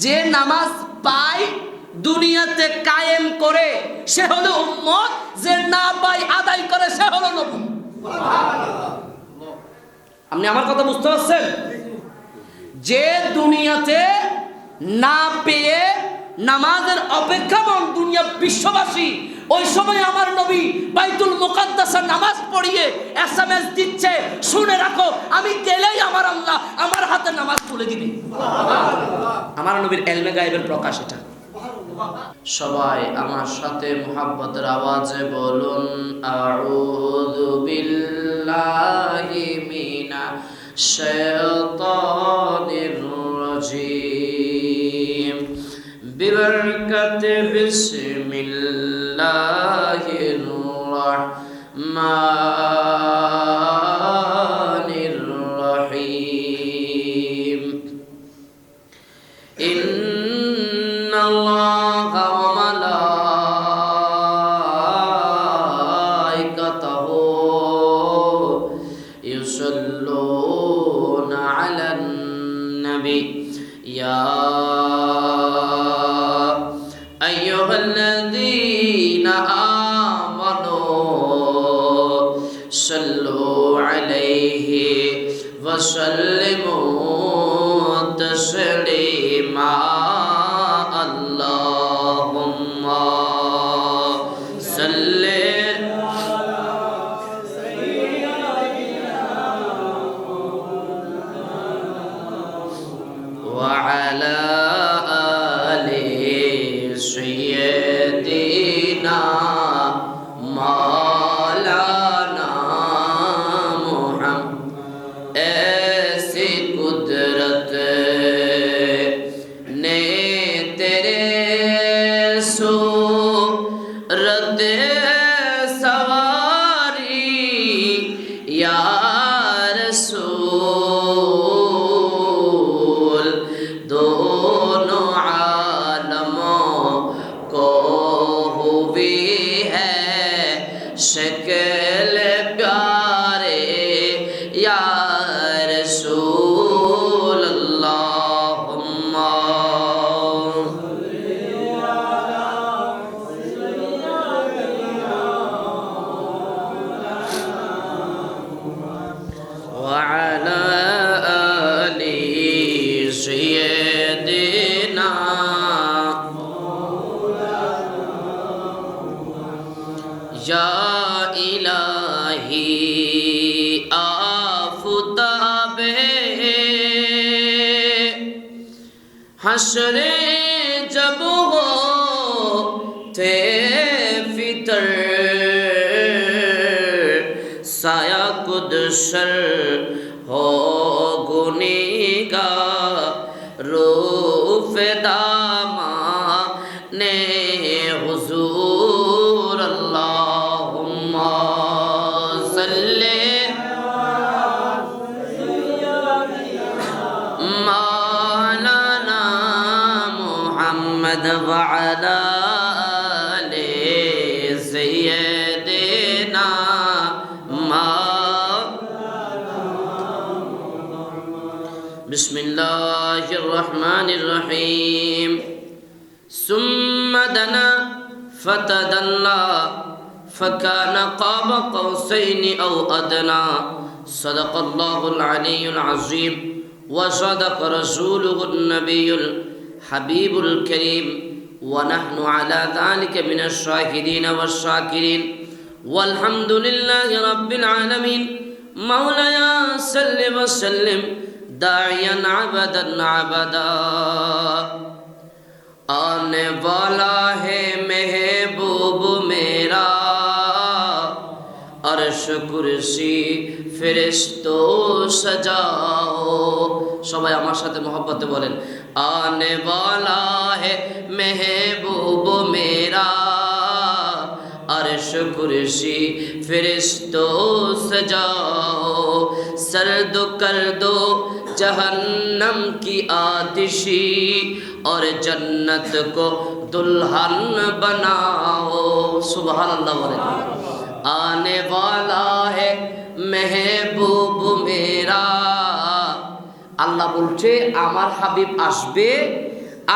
যে নামাজ পায় দুনিয়াতে কায়েম করে সে হলো উম্মত, যে না পায় আদায় করে সে হলো নবী। আপনি আমার কথা বুঝতে পারছেন? যে দুনিয়াতে না পেয়ে নামাজের অপেক্ষামান দুনিয়া বিশ্ববাসী, ওই সময় আমার নবী বাইতুল মুকাদ্দাসে নামাজ পড়িয়ে এসএমএস দিচ্ছে, শুনে রাখো আমি গেলেই আমার আল্লাহ আমার হাতে নামাজ তুলে দিবে। আমার নবীর ইলমে গায়েবের প্রকাশ এটা। সবাই আমার সাথে মুহাব্বতের আওয়াজে বলুন আউযু বিল্লাহি মিনাশ শাইতানির রাজীম বিবরকতে বিসমিল্লাহির রাহমানির রহিম ইন্নাল্লাহা ওয়া মালাইকাতাহু ইউসাল্লুনা আলান নবী ইয়া আইয়ুহাল্লাযীনা আমানু সাল্লু আলাইহি ওয়া সাল্লিমু তাসলিমা আল্লাহুম্মা সাল্লি ওয়া আলা আলি সাইয়্যিদিনা মাওলানা মুহাম্মদ। ऐसी कुदरत ने तेरे सूरत सवारी या रसूल, दोनों आलमों को हुई है शक्ल प्यारे या रसूल अल्लाहुम्मा व अला आलि सय्यिदिना या इलाही आफताबे हशरे जब हो थे फितर साया कुदसर हो गुनेगा रूफ दामा ने हुजूर अल्लाहुम्मा सल्ले मालाना मुहम्मद व अला आलि सय्यिदिना बिस्मिल्लाहिर रहमानिर रहीम सुम्मा दना फतदल्ला फकान क़ाब क़ौसैनि औ अदना सदक़ल्लाहुल अलियुल अज़ीम व सदक़ रसूलुहुन नबियुल हबीबुल करीम व नहनु अला ज़ालिका मिनश शाहिदीन वश्शाकिरीन वल्हम्दुलिल्लाहि रब्बिल आलमीन। मौलाया सल्लि व सल्लिम दाइयन अबदन अबदा। आने वाला है महबूब मेरा, अर्श कुर्सी फरिश्तों सजाओ। সবাই আমার সাথে मोहब्बत बोलें आने वाला है महबूब मेरा, अर्श कुर्सी फरिश्तों सजाओ। सर्द कर दो जहन्नम की आतिशी और जन्नत को दुल्हन बनाओ। सुभान अल्लाह बोलें आने वाला है महबूब मेरा। আল্লাহ বলছে আমার হাবিব আসবে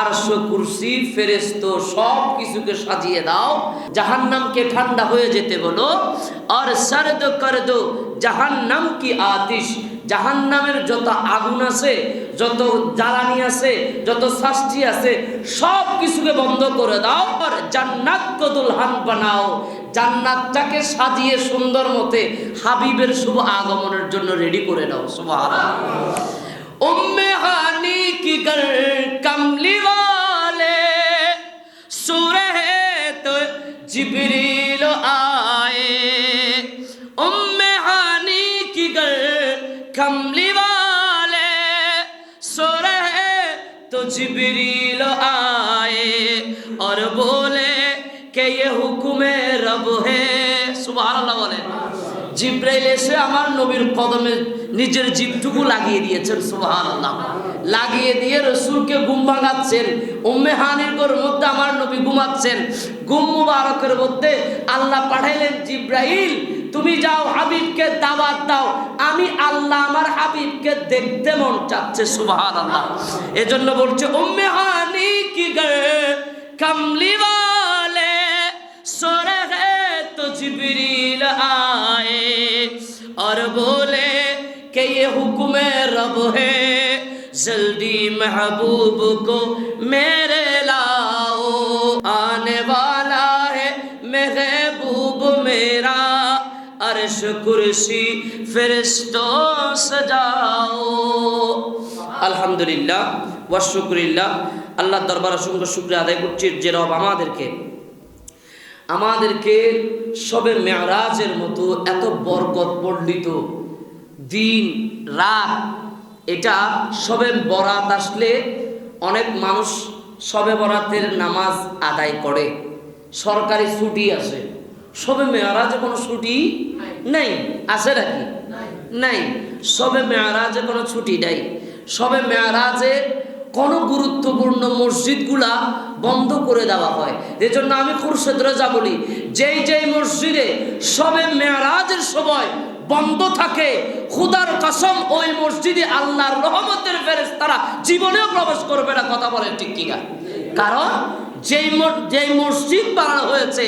আরশ কুরসি ফেরেশতা সব কিছুকে সাজিয়ে দাও, জাহান্নামকে ঠান্ডা হয়ে যেতে বলো, আর সরদ কর দো জাহান্নাম কি আতিশ, জাহান্নামের যত আগুন আছে, যত জ্বালানি আছে, যত শাস্তি আছে, সব কিছুকে বন্ধ করে দাও, আর জান্নাত কো দুলহান বানাও, জান্নাতটাকে সাজিয়ে সুন্দর মতে হাবিবের শুভ আগমনের জন্য রেডি করে দাও। সুবহানাল্লাহ। উম্মে হানি কি গর কমলি वाले सूरह तो जिब्रील आए, उम्मे हानी की गर कमली वाले सूरह तो जिब्रील आए और बोले कि ये हुक्म रब है। सुबहानाल्लाह बोले। জিব্রাইল এসে আমার নবীর কদমে নিজের জিভটুকু লাগিয়ে দিয়েছেন। সুবহানাল্লাহ। লাগিয়ে দিয়ে রাসূলকে ঘুম ভাঙাচ্ছেন। উম্মে হানির ঘরের মধ্যে আমার নবী ঘুমাচ্ছেন। ঘুম মুবারকের মধ্যে আল্লাহ পাঠাইলেন, জিব্রাইল তুমি যাও হাবিবকে দাওয়াত দাও, আমি আল্লাহ আমার হাবিবকে দেখতে মন চাচ্ছে। সুবহানাল্লাহ। এজন্য বলছে উম্মে হানি কি গে কমলি वाले सोरे तो जिब्रील आए और बोले कि ये हुक्म रब है, जल्दी महबूब को मेरे लाओ, आने वाला है महबूब मेरा, अर्श कुर्सी फरिश्तों सजाओ। আলহামদুলিল্লাহ ওয়া শুকরিল্লাহ। আল্লাহর দরবারে অসংখ্য শুকরিয়া আদায় করছি যে রব আমাদেরকে সবে মেরাজের মতো এত বরকত মণ্ডিত দিন রাত, এটা সবে বরাত আসলে অনেক মানুষ সবে বরাতের নামাজ আদায় করে, সরকারি ছুটি আছে। সবে মেরাজে কোনো ছুটি নাই, আছে নাকি? নাই। সবে মেরাজে কোনো ছুটি নাই। সবে মেরাজে কোনো গুরুত্বপূর্ণ মসজিদগুলা বন্ধ করে দেওয়া হয়। এজন্য আমি খুরশেদ রেজা বলি, যেই মসজিদে সবে মেরাজের সময় বন্ধ থাকে, খুদার কসম ওই মসজিদে আল্লাহর রহমতের ফেরেশতারা জীবনেও প্রবেশ করবে না। কথা বলেন ঠিক কিনা? কারণ যেই মসজিদ বানানো হয়েছে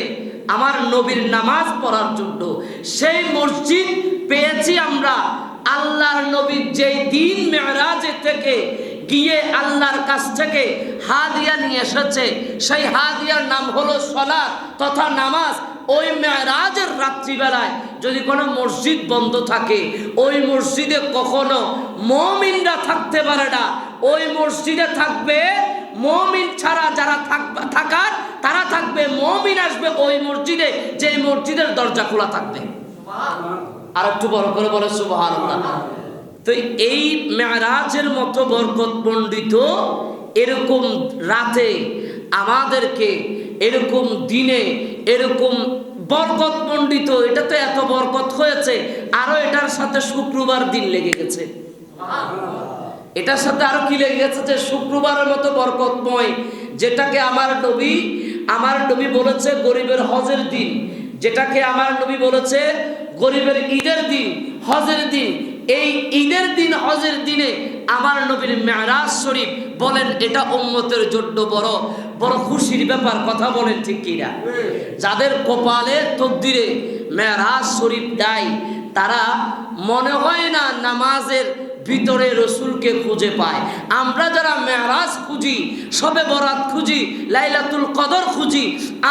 আমার নবীর নামাজ পড়ার জন্য, সেই মসজিদ পেয়েছি আমরা আল্লাহর নবী যেই দিন মেরাজে থেকে গিয়ে আল্লাহর কাছ থেকে হাদিয়া নিয়ে এসেছে, সেই হাদিয়ার নাম হলো সালাত তথা নামাজ। ওই মেরাজের রাত্রিবেলায় যদি কোনো মসজিদ বন্ধ থাকে, ওই মসজিদে কখনো মুমিনরা থাকতে পারে না। ওই মসজিদে থাকবে মুমিন ছাড়া যারা থাকার তারা থাকবে, মুমিন আসবে ওই মসজিদে যেই মসজিদের দরজা খোলা থাকবে। আর একটু বড় করে বলে সুবহানাল্লাহ। তো এই মেরাজের মতো বরকত মণ্ডিত এরকম রাতে আমাদেরকে, এরকম দিনে এরকম বরকত মণ্ডিত, এটা তো এত বরকত হয়েছে, আরো এটার সাথে শুক্রবার দিন লেগে গেছে। এটার সাথে আরো কি লেগে গেছে যে শুক্রবারের মতো বরকতময়, যেটাকে আমার নবী বলেছে গরিবের হজের দিন, যেটাকে আমার নবী বলেছে গরিবের ঈদের দিন, হজের দিন। এই ঈদের দিন হজের দিনে আমার নবীর মেরাজ শরীফ বলেন, এটা উম্মতের জন্য বড় বড় খুশির ব্যাপার। কথা বলেন ঠিক কিনা? যাদের কপালে তকদিরে মেরাজ শরীফ দেয়, তারা মনে হয় না নামাজের ভিতরে রসুলকে খুঁজে পায়। আমরা যারা মেরাজ খুঁজি, শবে বরাত খুঁজি, লাইলাতুল কদর খুঁজি,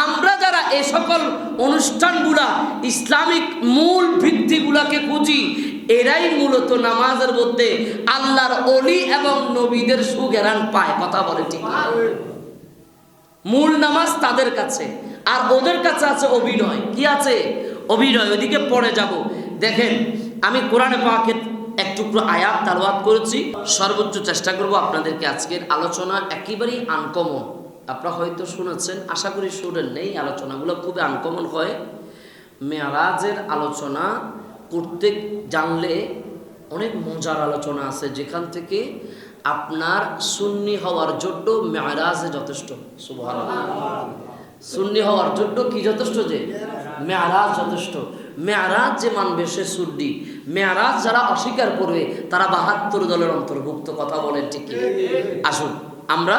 আমরা যারা এই সকল অনুষ্ঠানগুলা ইসলামিক মূল ভিত্তিগুলাকে খুঁজি, এরাই মূলত নামাজের মধ্যে আল্লাহর ওলি এবং নবীদের সুঘেরান পায়। কথা বলে ঠিক? মূল নামাজ তাদের কাছে, আর ওদের কাছে আছে অভিনয়। কি আছে? অভিনয়। ওদিকে পড়ে যাব। দেখেন, আমি কোরআনে পাকের এক টুকরো আয়াত তালাওয়াত করেছি। সর্বোচ্চ চেষ্টা করব আপনাদেরকে আজকের আলোচনা একেবারেই আনকমন। আপনারা হয়তো শুনেছেন, আশা করি শুনেন নেই, আলোচনাগুলো খুবই আনকমন হয়। মেরাজের আলোচনা করতে জানলে অনেক মজার আলোচনা আছে, যেখান থেকে আপনার সুন্নি হওয়ার জন্য মেরাজে যথেষ্ট। সুবহানাল্লাহ। সুন্নি হওয়ার জন্য কি যথেষ্ট? যে মেরাজ যথেষ্ট। মেরাজ যে মানবে সে সুন্নি। মেরাজ যারা অস্বীকার করবে তারা ৭২ দলের অন্তর্ভুক্ত। কথা বলেন ঠিক কি? আসুন আমরা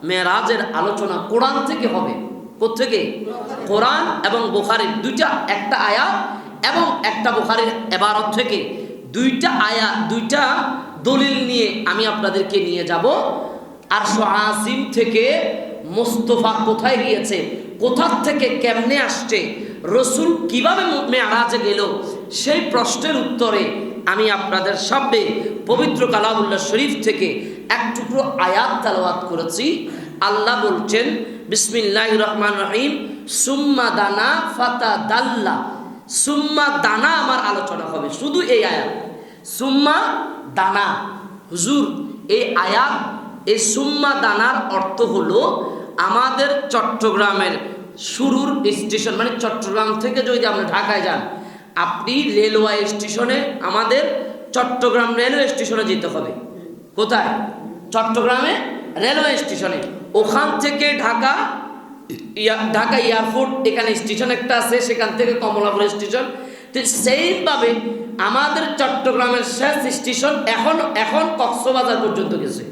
মেরাজের আলোচনা কোরআন থেকে হবে। কোত্থেকে? কোরআন এবং বুখারীর দুইটা, একটা আয়াত এবং একটা বুখারীর ইবারত থেকে দুইটা আয়াত, দুইটা দলিল নিয়ে আমি আপনাদেরকে নিয়ে যাব। আরশ আজিম থেকে মুস্তাফা কোথায় গিয়েছে, কোথা থেকে কেমনে আসছে, রসুল কিভাবে মেরাজে গেল, সেই প্রশ্নের উত্তরে আমি আপনাদের সামনে পবিত্র কালামুল্লাহ শরীফ থেকে এক টুকরো আয়াত তেলাওয়াত করেছি। আল্লাহ বলছেন বিসমিল্লাহির রহমানির রহিম, সুম্মা দানা ফাতাদাল্লা। সুম্মা দানা আমার আলোচনা হবে শুধু এই আয়াত, সুম্মা দানা। হুজুর এই আয়াত, এই সুম্মা দানার অর্থ হলো আমাদের চট্টগ্রামের শুরুর স্টেশন, মানে চট্টগ্রাম থেকে যদি আপনি ঢাকায় যান, আপনি রেলওয়ে স্টেশনে, আমাদের চট্টগ্রাম রেলওয়ে স্টেশনে যেতে হবে। কোথায়? চট্টগ্রামে রেলওয়ে স্টেশনে। ওখান থেকে ঢাকা এয়ারপোর্ট, এখানে স্টেশন একটা আছে, সেখান থেকে কমলাপুর স্টেশন। তো সেইভাবে আমাদের চট্টগ্রামের শেষ স্টেশন এখন কক্সবাজার পর্যন্ত গেছে,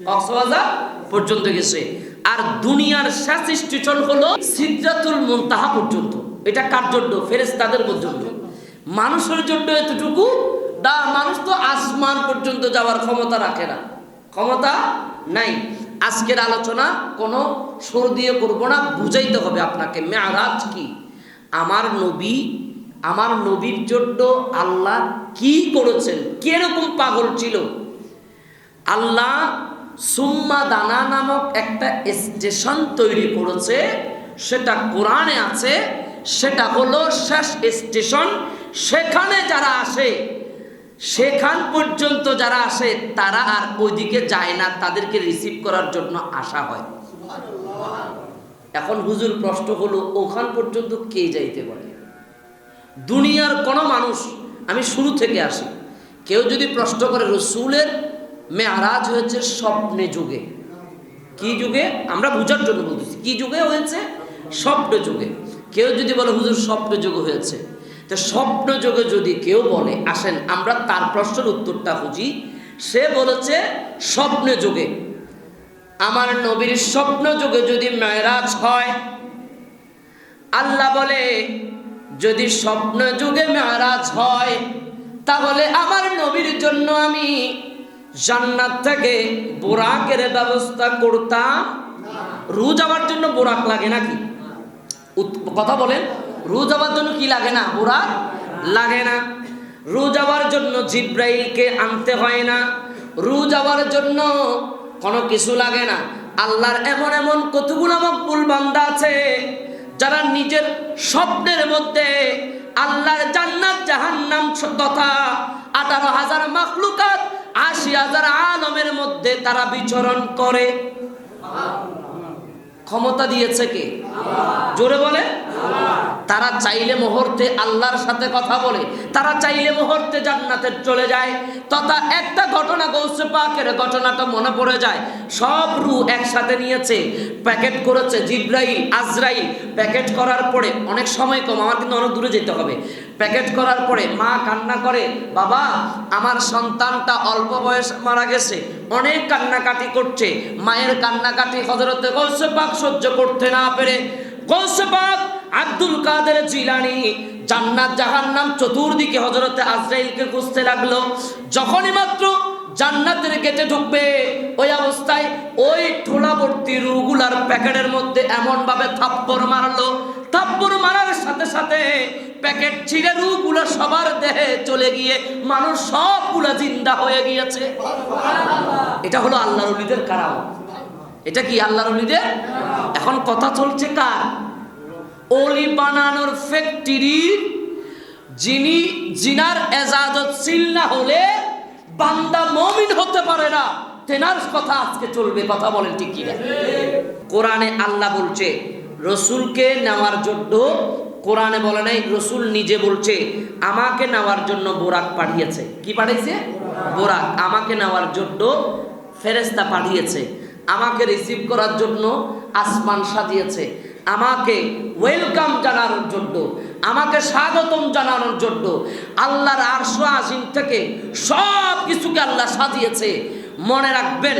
কক্সবাজার পর্যন্ত গেছে। আর দুনিয়ার শেষ স্টেশন হলো সিদরাতুল মুনতাহা পর্যন্ত। এটা কার জন্য? ফেরেশতাদের পর্যন্ত। মানুষের জন্য এতটুকু দা, মানুষ তো আসমান পর্যন্ত যাওয়ার ক্ষমতা রাখে না, ক্ষমতা নাই। আজকের আলোচনা কোনো সুর দিয়ে করবো না, বুঝাইতে হবে আপনাকে মেরাজ কি। আমার নবীর জন্য আল্লাহ কি করেছেন, কিরকম পাগল ছিল। আল্লাহ সুম্মা দানা নামক একটা স্টেশন তৈরি করেছে, সেটা কোরআনে আছে। সেটা হলো শেষ স্টেশন। সেখানে যারা আসে, সেখান পর্যন্ত যারা আসে, তারা আর ওইদিকে যায় না, তাদেরকে রিসিভ করার জন্য আসা হয়। এখন হুজুর প্রশ্ন হলো, ওখান পর্যন্ত কে যাইতে পারে? দুনিয়ার কোনো মানুষ, আমি শুরু থেকে আসি, কেউ যদি প্রশ্ন করে রসুলের মেরাজ হয়েছে স্বপ্নে যুগে, কি যুগে? আমরা বুঝার জন্য বলতেছি, কি যুগে হয়েছে? স্বপ্ন যুগে। কেউ যদি বলে হুজুর স্বপ্ন যুগে হয়েছে, তো স্বপ্ন যুগে যদি কেউ বলে, আসেন আমরা তার প্রশ্নের উত্তরটা বুঝি। সে বলেছে স্বপ্ন যুগে। আমার নবীর স্বপ্ন যুগে যদি মেরাজ হয়, আল্লাহ বলে যদি স্বপ্ন যুগে মেরাজ হয়, তাহলে আমার নবীর জন্য আমি জান্নাত থেকে বোরাকের ব্যবস্থা করতাম। রু যাওয়ার জন্য বোরাক লাগে নাকি? কথা বলেন, রু যাওয়ার জন্য কি লাগে না? বোরাক লাগে না। রু যাওয়ার জন্য জিব্রাইলকে আনতে হয় না, রু যাওয়ার জন্য কোনো কিছু লাগে না। আল্লাহর এমন এমন কতগুলো মকবুল বান্দা আছে যারা নিজের স্বপ্নের মধ্যে আল্লাহর জান্নাত জাহান্নাম তথা 18,000 মাখলুকাত 80,000 আলমের মধ্যে তারা বিচরণ করে। ক্ষমতা দিয়েছে কে? জোরে বলে। তারা চাইলে মুহূর্তে আল্লাহর সাথে কথা বলে, তারা চাইলে মুহূর্তে জান্নাতে চলে যায়। তথা একটা ঘটনা, গৌসে পাকের ঘটনাটা মনে পড়ে যায়। সব রূহ একসাথে নিয়েছে, প্যাকেট করেছে জিব্রাইল আজরাইল। প্যাকেট করার পরে অনেক সময় কম, আমার কিন্তু অনেক দূরে যেতে হবে। প্যাকেট করার পরে মা কান্না করে, বাবা আমার সন্তানটা অল্প বয়সে মারা গেছে, অনেক কান্নাকাটি করছে। মায়ের কান্নাকাটি হযরতে গৌসে পাক সহ্য করতে না পেরে গৌসে পাক আব্দুল কাদের জিলানী জান্নাত জাহান্নাম চতুর্দিকে হযরতে আজরাইলকে খুঁজতে লাগলো। যখনই মাত্র জান্নাতের গেটে ঢুকবে, ওই অবস্থায় ওই ঠোলাবর্তী রুগুলার প্যাকেটের মধ্যে এমন ভাবে থাপ্পড় মারলো, থাপ্পড় মারার সাথে সাথে প্যাকেট ছিঁড়ে রুগুলো সবার দেহে চলে গিয়ে মানুষ সবগুলা জিন্দা হয়ে গিয়েছে। এটা হলো আল্লাহর ওলিদের কারামত। এটা কি আল্লাহর ওলিদের? এখন কথা চলছে কার? ওলি বানানোর ফ্যাক্টরির যিনি, জিনার এজাজত ছিল না হলে বান্দা মুমিন হতে পারে না, তেনার কথা আজকে চলবে। কথা বলেন ঠিক কি না? কোরআনে আল্লাহ বলছে রসুলকে নেওয়ার জন্য, কোরআনে বলে নাই, রসুল নিজে বলছে আমাকে নেওয়ার জন্য বোরাক পাঠিয়েছে। কি পাঠিয়েছে? বোরাক। আমাকে নেওয়ার জন্য ফেরেশতা পাঠিয়েছে, আমাকে রিসিভ করার জন্য আসমান সাজিয়েছে, আমাকে ওয়েলকাম জানানোর জন্য, আমাকে স্বাগতম জানানোর জন্য আল্লাহর আরশ আজিম থেকে সব কিছুকে আল্লাহ সাজিয়েছে। মনে রাখবেন,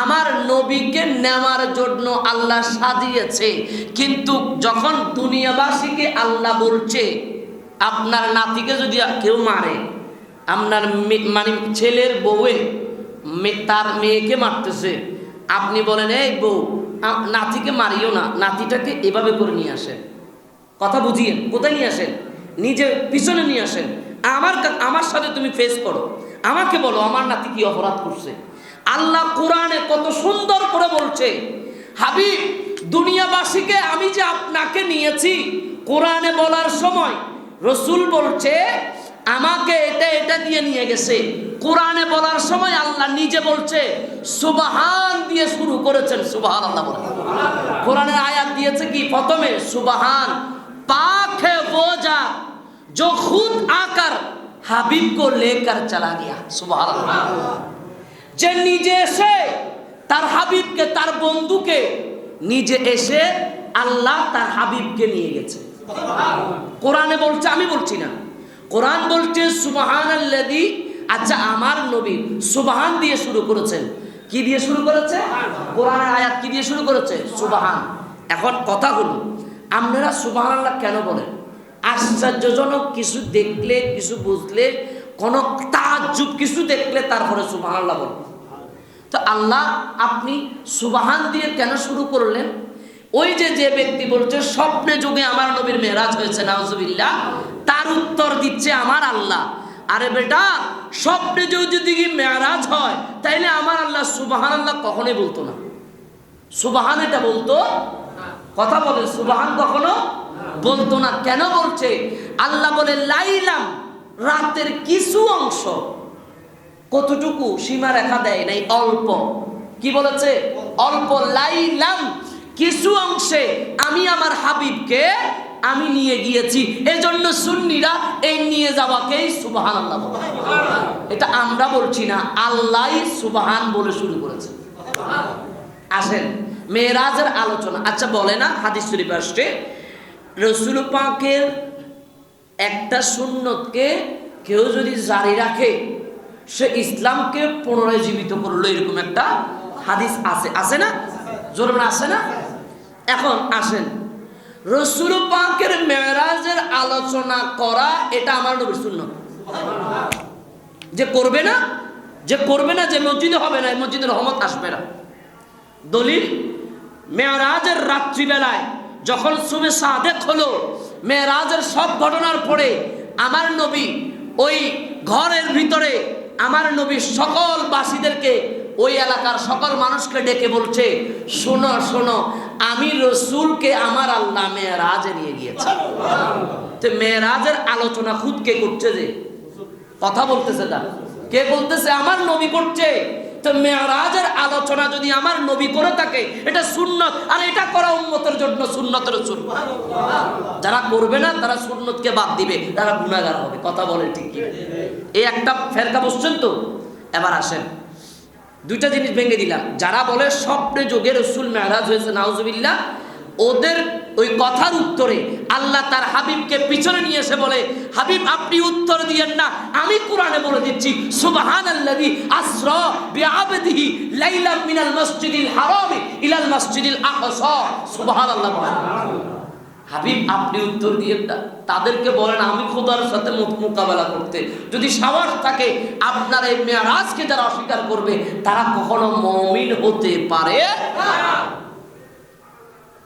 আমার নবীকে নেওয়ার জন্য আল্লাহ সাজিয়েছে, কিন্তু যখন দুনিয়াবাসীকে আল্লাহ বলছে আপনার নাতিকে যদি কেউ মারে, আপনার মানে ছেলের বউয়ে তার মেয়েকে মারতেছে, আপনি বলেন এই বউ নাতিকে মারিও না, নাতিটাকে এভাবে করে নিয়ে আসেন। কথা বুঝিয়েন, কোথায় নিয়ে আসেন? নিজে পিছনে নিয়ে আসেন, আমার সাথে তুমি ফেস করো, আমাকে বলো আমার নাতি কি অপরাধ করছে। আল্লাহ কোরআনে কত সুন্দর করে বলছে, হাবিব দুনিয়াবাসীকে আমি যে আপনাকে নিয়েছি, কোরআনে বলার সময় রসুল বলছে আমাকে এটা এটা দিয়ে নিয়ে গেছে। কোরআনে বলার সময় আল্লাহ নিজে বলছে সুবহান দিয়ে শুরু করেছেন। সুবহান আল্লাহ বলে কোরআনের আয়াত দিয়েছে কি? প্রথমে সুবহান पाक है वो जा जो खुद आकर হাবিব को लेकर चला गया। সুবহান আল্লাহ, যে নিজে এসে তার হাবিবকে, তার বন্ধুকে নিজে এসে আল্লাহ তার হাবিবকে নিয়ে গেছে। কোরআনে বলছে, আমি বলছি না, কোরআন বলছে সুবহানাল্লাযী। আচ্ছা, আমার নবী সুবহান দিয়ে শুরু করেছেন। কি দিয়ে শুরু করেছে? কোরআনের আয়াত কি দিয়ে শুরু করেছে? সুবহান। এখন কথা হলো, আপনারা সুবহানাল্লাহ কেন বলেন? আশ্চর্যজনক কিছু দেখলে, কিছু বুঝলে, কোন তাজ্জুব কিছু দেখলে তারপরে সুবহানাল্লাহ বলেন। তো আল্লাহ আপনি সুবহান দিয়ে কেন শুরু করলেন? ওই যে ব্যক্তি বলছে স্বপ্নে যুগে আমার নবীর মেরাজ হয়েছে, নাউজুবিল্লাহ, তার উত্তর দিচ্ছে আমার আল্লাহ, আরে বেটা স্বপ্নে যদি মেরাজ হয় তাইলে আমার আল্লাহ সুবহানাল্লাহ কখনোই বলতো না। সুবহান এটা বলতো? কথা বলে, সুবহান কখনো বলতো না। কেন বলছে? আল্লাহ বলে লাইলাম, রাতের কিছু অংশ, কতটুকু সীমা রেখা দেয় নাই, অল্প। কি বলেছে? অল্প। লাইলাম, কিছু অংশে আমি আমার হাবিবকে আমি নিয়ে গিয়েছি। এজন্য সুন্নিরা এই নিয়ে যাওয়াকেই সুবহানাল্লাহ বলে। এটা আমরা বলছি না, আল্লাহই সুবহান বলে শুরু করেছে। আসেন মেরাজের আলোচনা। আচ্ছা বলে না হাদিস শরীফে আসছে, রাসূল পাকের একটা সুন্নতকে কেউ যদি জারি রাখে সে ইসলামকে পুনরায় জীবিত করলো, এরকম একটা হাদিস আছে, আছে না? জোরে আছে না? এখন আসেন, রাসূল পাকের মেরাজের আলোচনা করা এটা আমার নবীর সুন্নত। যে করবে না, যে করবে না, যে মসজিদে হবে না, মসজিদে রহমত আসবে না। দলিল, মেরাজের রাত্রিবেলায় যখন সুবে সাদেক হলো, মেরাজের সব ঘটনার পরে আমার নবী ওই ঘরের ভিতরে আমার নবী সকল বাসীদেরকে, ওই এলাকার সকল মানুষকে ডেকে বলছে, শোনো শোনো, আমি রসুলকে আমার আল্লাহ মেরাজে নিয়ে গিয়েছে। তো মেরাজের আলোচনা খুদ কে করছে? যে কথা বলতেছে না, কে বলতেছে? আমার নবী করছে। তো মেরাজের আলোচনা যদি আমার নবী করে থাকে এটা সুন্নত, আর এটা করা উম্মতের জন্য সুন্নতের রাসূল। যারা করবে না তারা সুন্নতকে বাদ দিবে, তারা গুনাহগার হবে। কথা বলে ঠিক কি? এই একটা ফেরকা বুঝছেন তো? এবার আসেন, দুইটা জিনিস ভেঙে দিলাম। যারা বলে স্বপ্নে যোগে রাসূল মেরাজ হয়েছে, নাউজুবিল্লাহ, ওদের ওই কথার উত্তরে আল্লাহ তার হাবিবকে পিছনে নিয়ে এসে বলে, হাবিব আপনি উত্তর দিয়েন না, আমি কোরআনে বলে দিচ্ছি, সুবহানাল্লাযী আসরা বিআবদিহি লাইলাম মিনাল মসজিদিল হারামি ইলাল মসজিদিল আকসা। সুবহানাল্লাহ। হাবিব আপনি উত্তর দিয়েন না, তাদেরকে বলেন আমি খোদার সাথে মোকাবেলা করতে। যদি সাহস থাকে, আপনার এই মেরাজকে যারা অস্বীকার করবে তারা কখনো মুমিন হতে পারে না।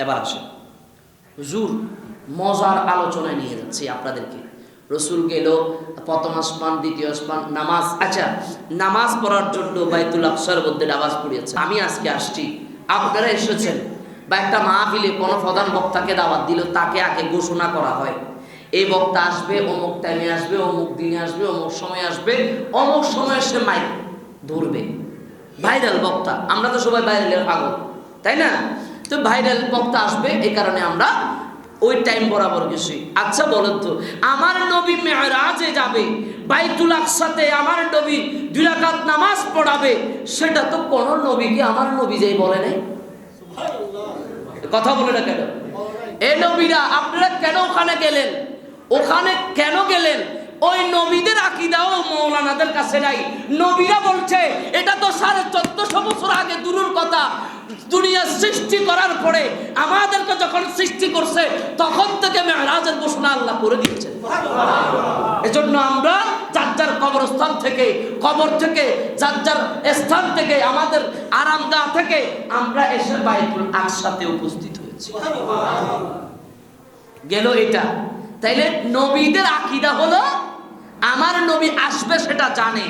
এবার আসেন, হুজুর মজার আলোচনায় নিয়ে যাচ্ছি আপনাদেরকে। রসুল গেল প্রথম আসমান, দ্বিতীয় আসমান, নামাজ। আচ্ছা, নামাজ পড়ার জন্য বাইতুল আকসার মধ্যে নামাজ পড়িয়েছে। আমি আজকে আসছি, আপনারা এসেছেন, বা একটা মাহফিলে কোনো প্রধান বক্তাকে দাওয়াত দিল, তাকে আগে ঘোষণা করা হয় এই বক্তা আসবে, অমুক টাইমে আসবে, অমুক দিনে আসবে, অমুক সময় আসবে, অমুক সময় সে মাইক ধরবে। ভাইরাল বক্তা, আমরা তো সবাই ভাইরালের পাগল, তাই না? তো ভাইরাল বক্তা আসবে, এই কারণে আমরা ওই টাইম বরাবর গেছি। আচ্ছা বলেন তো, আমার নবী মেরাজে যাবে, বাইতুল আকসাতে আমার নবী 2 রাকাত নামাজ পড়াবে, সেটা তো কোন নবীকে আমার নবী যেই বলে নাই। কথা বলে না কেন? এই নবীরা আপনারা কেন ওখানে গেলেন? ওখানে কেন গেলেন? ওই নবীদের আকীদাও মাওলানাদের কাছে নাই। নবীরা বলছে এটা তো 1450 বছর আগে দূরের কথা, দুনিয়া সৃষ্টি করার পরে আমাদেরকে যখন সৃষ্টি করছে তখন থেকে মেরাজের ঘোষণা আল্লাহ করে দিয়েছেন। এজন্য আমরা যার যার কবরস্থান থেকে, কবর থেকে, যার যার স্থান থেকে, আমাদের আরামগাহ থেকে আমরা এসে বাইতুল আকসাতে উপস্থিত হয়েছি। গেল এটা। তাইলে নবীদের আকীদা হলো আমার নবী আসবে সেটা জানে,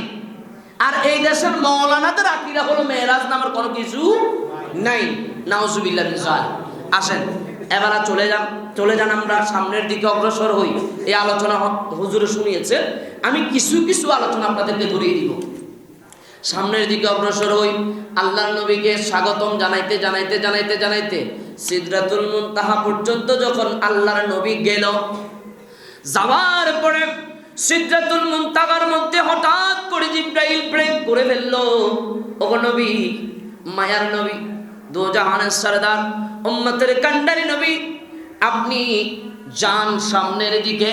আর এই দেশের মাওলানাদের আকীদা হলো মেরাজ নামের কোনো কিছু নাই। নাউজুবিল্লাহ মিন যালিক। আসেন এবার চলে যান আমরা সামনের দিকে অগ্রসর হই। এই আলোচনা হুজুরে শুনিয়েছে, আমি কিছু কিছু আলোচনা আপনাদেরকে ধরিয়ে দিব। সামনের দিকে অগ্রসর হই। আল্লাহর নবীকে স্বাগতম জানাইতে জানাইতে জানাইতে জানাইতে সিদরাতুল মুনতাহা পর্যন্ত যখন আল্লাহর নবী গেল, যাওয়ার পরে সিদরাতুল মুনতাহার মধ্যে হঠাৎ করে জিবরাইল ব্রেক করে ফেলল। ওগো নবী, মায়ার নবী, দো জাহানের সরদার, উম্মতের কান্ডারি নবী, আপনি যান সামনের দিকে।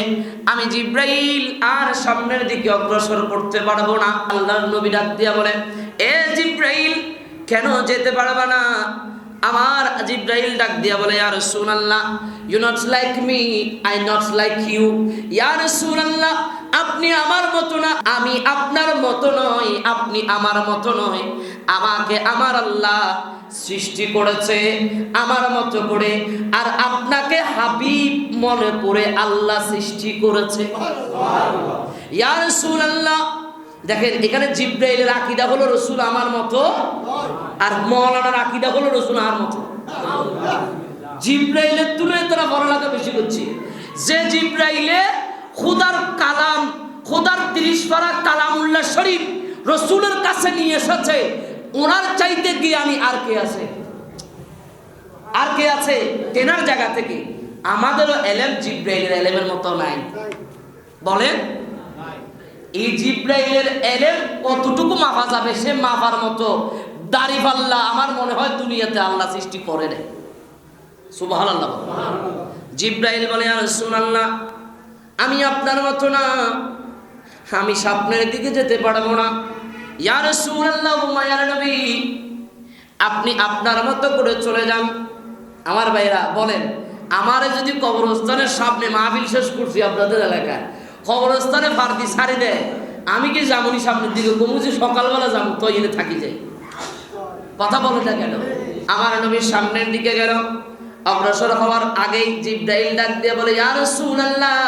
আমি জিবরাইল আর সামনের দিকে অগ্রসর করতে পারবো না। আল্লাহর নবী ডাক দিয়া বলেন, এ জিবরাইল, কেন যেতে পারবা না? আমার জিবরাইল ডাক দিয়া বলে, ইয়া রাসূলুল্লাহ, you not like me, I not like you. ইয়া রাসূলুল্লাহ, আপনি আমার মতো না, আমি আপনার মতো নই, আপনি আমার মতো নয়। আমাকে আমার আল্লাহ সৃষ্টি করেছে আমার মতো করে, আর আপনাকে হাবিব মনে করে আল্লাহ সৃষ্টি করেছে। ইয়া রাসূলুল্লাহ, দেখেন এখানে জিবরাইলের আকীদা হলো রাসূল আমার মতো, আর মাওলানার আকীদা হলো রাসূল আমার মতো। জিবরাইলের তুলনায় তারা বড়লাকা বেশি করছে। যে জিবরাইলে খোদার কালাম, খোদার 30 পারা কালামুল্লাহ শরীফ রাসূলের কাছে নিয়ে এসেছে, ওনার চাইতে জ্ঞানী আর কে আছে? আর কে আছে? তেনার জায়গা থেকে আমাদেরও এলেম জিবরাইলের এলেমের মতো নাই। বলেন এই জিবরাইলের এলেম কতটুকু মাপা যাবে? সে মাপার মতো দাড়িপাল্লা আমার মনে হয় দুনিয়াতে আল্লাহ সৃষ্টি করে নেয়। সুবহানাল্লাহ। জিবরাইল বলে, ইয়া রাসূলুল্লাহ, আমি আপনার মতো না, আমি সামনের দিকে যেতে পারবো না। ইয়া রাসূলুল্লাহ, মায়ার নবী, আপনি আপনার মতো করে চলে যান। আমার ভাইরা বলেন, আমারে যদি কবরস্থানের সামনে মাহফিল শেষ করছি আপনাদের এলাকায়, কবরস্থানে ফার্দি ছাড়ি দেয়, আমি কি যাবনি সামনের দিকে? কমু যে সকালবেলা যাবো, তো এনে থাকি যাই। কথা বলে না কেন? আমার নবীর সামনের দিকে গেল, অগ্রসর হওয়ার আগেই জিবরাইল ডাক দিয়ে বলে, ইয়া রাসূলুল্লাহ,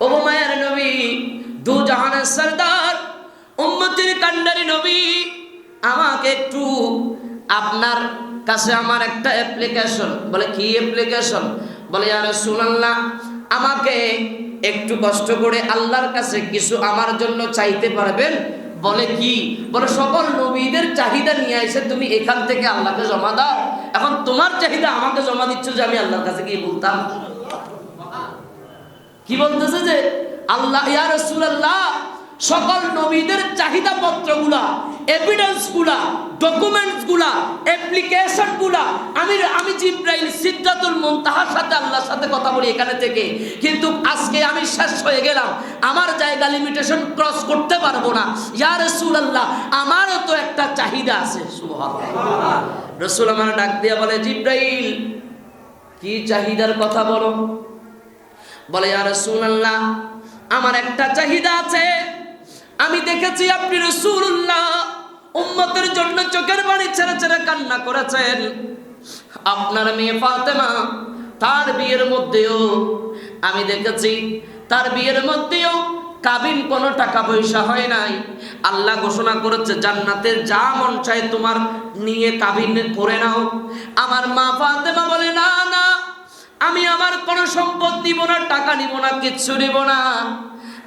ও মায়ার নবী, দু জাহানের সরদার, উম্মতের কান্ডারি নবী, আমাকে একটু আপনার কাছে আমার একটা অ্যাপ্লিকেশন। বলে কি অ্যাপ্লিকেশন? বলে, ইয়া রাসূলুল্লাহ, আমাকে একটু কষ্ট করে আল্লাহর কাছে কিছু আমার জন্য চাইতে পারবেন? বলে কি? বলে সকল নবীদের চাহিদা নিয়ে এসে তুমি এখান থেকে আল্লাহকে জমা দাও। এখন তোমার চাহিদা আমাকে জমা দিচ্ছ যে আমি আল্লাহর কাছে গিয়ে বলতাম। কি বলতেছে যে আল্লাহ, ইয়া রাসূলুল্লাহ, সকল নবীদের চাহিদা পত্রগুলা, এভিডেন্সগুলা, ডকুমেন্টসগুলা, অ্যাপ্লিকেশনগুলা আমি জিবরাইল সিদরাতুল মুনতাহার সাথে আল্লাহর সাথে কথা বলি এখানে থেকে, কিন্তু আজকে আমি শেষ হয়ে গেলাম, আমার জায়গা লিমিটেশন ক্রস করতে পারবো না। ইয়া রাসূলুল্লাহ, আমারও তো একটা চাহিদা আছে। সুবহানাল্লাহ। রাসূল আমার ডাক দিয়া বলে, জিবরাইল, কি চাহিদার কথা বলো? বলে, ইয়া রাসূলুল্লাহ, আমার একটা চাহিদা আছে। আমি দেখেছি আপনি রাসূলুল্লাহ উম্মতের জন্য চোখের পানি ছেড়ে ছেড়ে কান্না করেছেন। আপনার মেয়ে ফাতেমা, তার বিয়ের মধ্যেও আমি দেখেছি, তার বিয়ের মধ্যেও কাবিন কোনো টাকা পয়সা হয় নাই। আল্লাহ ঘোষণা করেছে জান্নাতে যা মন চায় তোমার নিয়ে কাবিন করে নাও। আমার মা ফাতেমা বলে, না না, আমি আমার কোনো সম্পদ নিব না, টাকা নিব না, কিচ্ছু নিব না,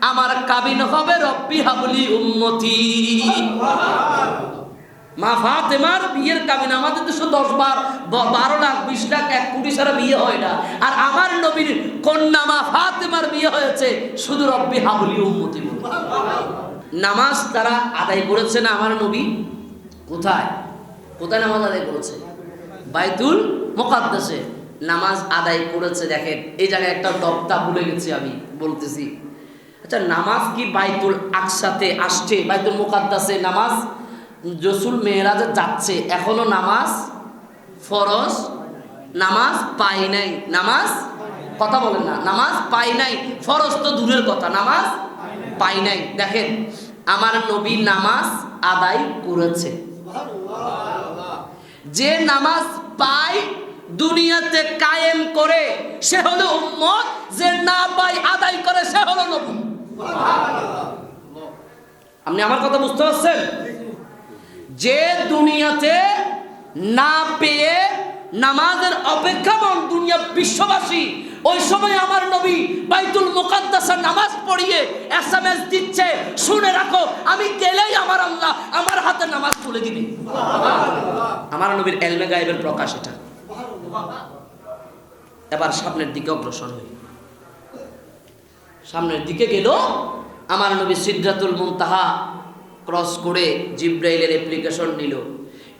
আমার কাবিন হবে রব্বি হাবলি উম্মতি। মা ফাতেমার বিয়ের কাবিন, আমাদের দেশে 10-12 লাখ 20 লাখ 1 কোটি ছাড়া বিয়ে হয় না, আর আমার নবীর কন্যা মা ফাতেমার বিয়ে হয়েছে শুধু রব্বি হাবলি উম্মতি। নামাজ তারা আদায় করেছে না আমার নবী? কোথায় কোথায় নামাজ আদায় করেছে? বাইতুল মুকাদ্দাসে নামাজ আদায় করেছে। দেখেন এই জায়গায় একটা তক্তা ভুলে গেছি, আমি বলতেছি, আচ্ছা, নামাজ কি বাইতুল আকসাতে আসছে, বাইতুল মুকাদ্দাসে নামাজ রাসূল মেরাজে যাচ্ছে, এখনো নামাজ ফরজ নামাজ পাই নাই, নামাজ কথা বলেন না, নামাজ পাই নাই, ফরজ তো দূরের কথা, নামাজ পাই নাই। দেখেন আমার নবী নামাজ আদায় করেছে। যে নামাজ পায় দুনিয়াতে কায়েম করে সে হলো উম্মত, যে না পায় আদায় করে সে হলো নবী। আপনি আমার কথা বুঝতে পারছেন? যে দুনিয়াতে না পেয়ে নামাজের অপেক্ষামান দুনিয়া বিশ্ববাসী, ওই সময় আমার নবী বাইতুল মুকাদ্দাসে নামাজ পড়িয়ে এসএমএস দিচ্ছে, শুনে রাখো আমি গেলেই আমার আল্লাহ আমার হাতে নামাজ তুলে দিবে। আমার নবীর ইলমে গায়েবের প্রকাশ এটা। এবার সামনের দিকে অগ্রসর হই। সামনের দিকে গেল, আমার নবী সিদরাতুল মুনতাহা ক্রস করে জিব্রাইলের অ্যাপ্লিকেশন নিল।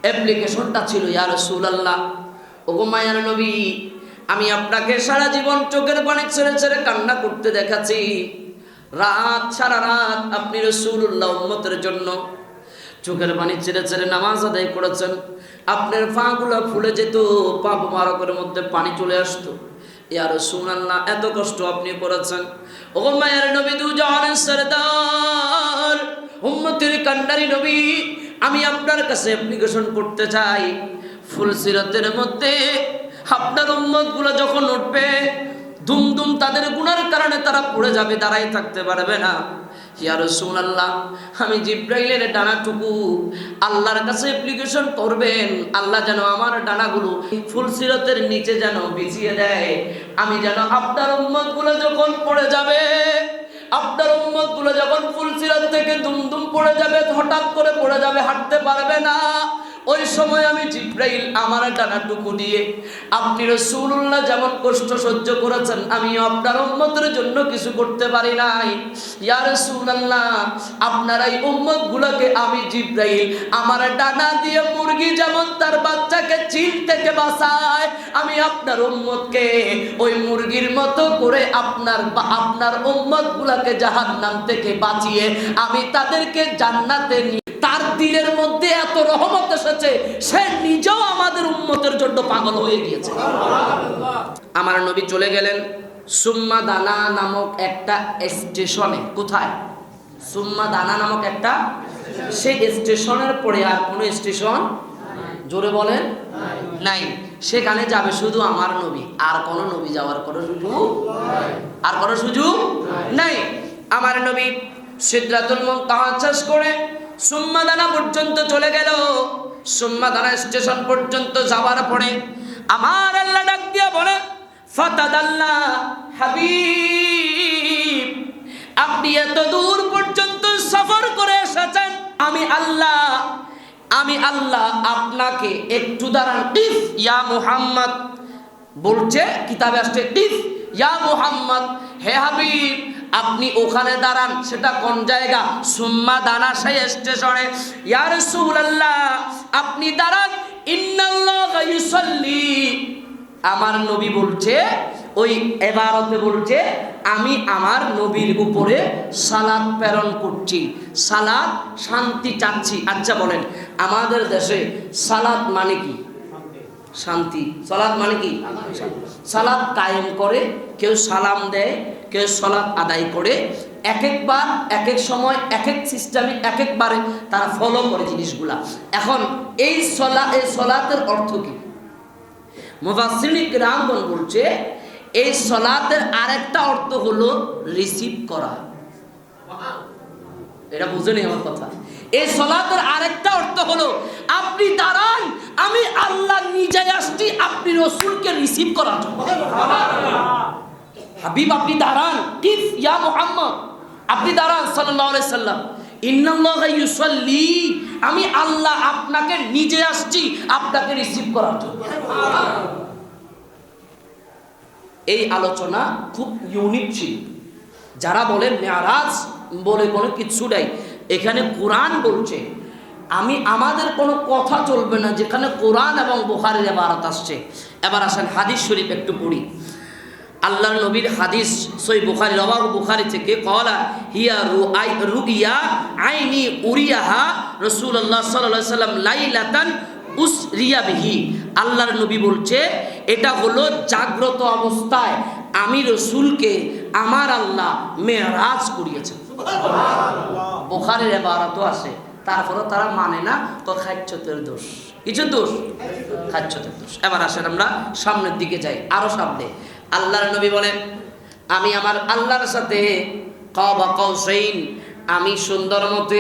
অ্যাপ্লিকেশনটা ছিল, ইয়া রাসূলুল্লাহ, ওগো মায়ার নবী, আমি আপনাকে সারা জীবন চোখের পানি ছেড়ে ছেড়ে কান্না করতে দেখাচ্ছি, রাত সারা রাত আপনি রাসূলুল্লাহ উম্মতের জন্য চোখের পানি ছেড়ে ছেড়ে নামাজ আদায় করেছেন, আপনার পাগুলো ফুলে যেত, পা মোবারকের মধ্যে পানি চলে আসতো। ইয়া রাসূলুল্লাহ, এত কষ্ট আপনি করেছেন। ওগো মায়ার নবী, দু জাহানের সরদার, উম্মতের কান্ডারি নবী, আমি আপনার কাছে অ্যাপ্লিকেশন করতে চাই, ফুলসিরাতের মধ্যে আপনার উম্মতগুলো যখন উঠবে, দুমদুম তাদের গুনার কারণে তারা পড়ে যাবে, দাঁড়াই থাকতে পারবে না। ইয়া রাসূলুল্লাহ, আমি জিব্রাইলের ডানাটুকু আল্লাহর কাছে অ্যাপ্লিকেশন করবেন, আল্লাহ যেন আমার ডানাগুলো ফুলসিরাতের নিচে যেন বিছিয়ে দেয়, আমি যেন আপনার উম্মতগুলো যখন পড়ে যাবে, আপনার উম্মতগুলো যখন ফুলসিরাত থেকে দুমদুম পড়ে যাবে, হঠাৎ করে পড়ে যাবে, হাঁটতে পারবে না, ওই সময় আমি জিব্রাইল আমার ডানাটুকু দিয়ে আপনি রাসূলুল্লাহ যেমন কষ্ট সহ্য করেছেন, আমিও আপনার উম্মতের জন্য কিছু করতে পারি নাই। ইয়া রাসূলুল্লাহ, আপনার এই উম্মতগুলোকে আমি জিব্রাইল আমার ডানা দিয়ে মুরগি যেমন তার বাচ্চাকে চিল থেকে বাঁচায়, আমি আপনার উম্মতকে ওই মুরগির মতো করে আপনার উম্মতগুলোকে জাহান্নাম থেকে বাঁচিয়ে আমি তাদেরকে জান্নাতে নিয়ে। তার দিলের মধ্যে এত রহমত এসেছে, সে নিজেও আমাদের উম্মতের জন্য পাগল হয়ে গিয়েছে। আমার নবী চলে গেলেন সুম্মা দানা নামক একটা স্টেশনে। কোথায়? সুম্মা দানা নামক একটা, সেই স্টেশনের পরে আর কোনো স্টেশন, জোরে বলেন, নাই। সেখানে যাবে শুধু আমার নবী, আর কোনো নবী যাওয়ার কোনো সুযোগ, আর কোনো সুযোগ নাই। আমার নবী সিদরাতুল মুনতাহা শেষ করে সুম্মা দানা পর্যন্ত চলে গেল। সুম্মা দানা স্টেশন পর্যন্ত যাওয়ার পরে আমার আল্লাহ ডাক দিয়ে বলে, ফাতাদাল্লা হাবিব, আপনি এত দূর পর্যন্ত সফর করে এসেছেন, আমি আল্লাহ আপনাকে একটু দাঁড়ান, ইফ ইয়া মুহাম্মদ বলছে, কিতাবে আসছে ইফ ইয়া মুহাম্মদ, হে হাবিব আপনি ওখানে দাঁড়ান। সেটা কোন জায়গা? সুম্মা দানা সেই স্টেশনে। ইয়া রাসূলুল্লাহ, আপনি দাঁড়ান, ইন্নাল্লাহা ইউসাল্লি, আমার নবী বলছে, ওই ইবারতে বলছে, আমি আমার নবীর উপরে সালাত প্রেরণ করছি, সালাত শান্তি চাচ্ছি। আচ্ছা বলেন, আমাদের দেশে সালাত মানে কি? শান্তি। সালাত মানে কি? সালাত কায়েম করে, কেউ সালাম দেয়, কেউ সালাত আদায় করে, এক একবার এক এক সময় এক এক সিস্টেমে এক একবারে তারা ফলো করে জিনিসগুলা। এখন এই সালাতের অর্থ কি? মুফাসসিরিন কিরামগণ বলছে, এই সালাতের আরেকটা অর্থ হলো রিসিভ করা। এটা বুঝেনি আমার কথা? এই সালাতের আরেকটা অর্থ হলো আপনি দাঁড়ান, আমি আল্লাহ নিজে আসছি আপনি রাসূলকে রিসিভ করার জন্য। হাবিব আপনি দাঁড়ান, কিফ ইয়া মুহাম্মদ, আপনি দাঁড়ান সাল্লাল্লাহু আলাইহি সাল্লাম, ইন্নাল্লাহা ইউসাল্লি, আমি আল্লাহ আপনাকে নিজে আসছি আপনাকে রিসিভ করার জন্য। এই আলোচনা খুব ইউনিক ছিল। যারা বলে মেরাজ বলে কোনো কিছু নাই, এখানে কোরআন বলছে, আমাদের কোনো কথা চলবে না, যেখানে কোরআন এবং বুখারীর ইবারত আসছে। এবার আসেন হাদিস শরীফ একটু পড়ি। আল্লাহর নবীর হাদিস সহিহ বুখারী, রাওয়াহু বুখারী থেকে ক্বালা হিয়া রুইয়া আইনি উরিয়াহা রাসূলুল্লাহ সাল্লাল্লাহু আলাইহি ওয়াসাল্লাম লাইলাতান উসরিয়া বিহি। আল্লাহর নবী বলছে এটা হলো জাগ্রত অবস্থায় আমি রাসূলকে আমার আল্লাহ মেরাজ করিয়েছেন। সুবহানাল্লাহ। বুখারীর ইবারতও আছে, তারপরও তারা মানে না, তো খাচ্ছতের দোষ, কিছু দোষ, খাচ্ছতের দোষ। এবার আসেন আমরা সামনের দিকে যাই, আরো সামনে। আল্লাহর নবী বলেন আমি আমার আল্লাহর সাথে কাবা কাউসাইন, আমি সুন্দর মতে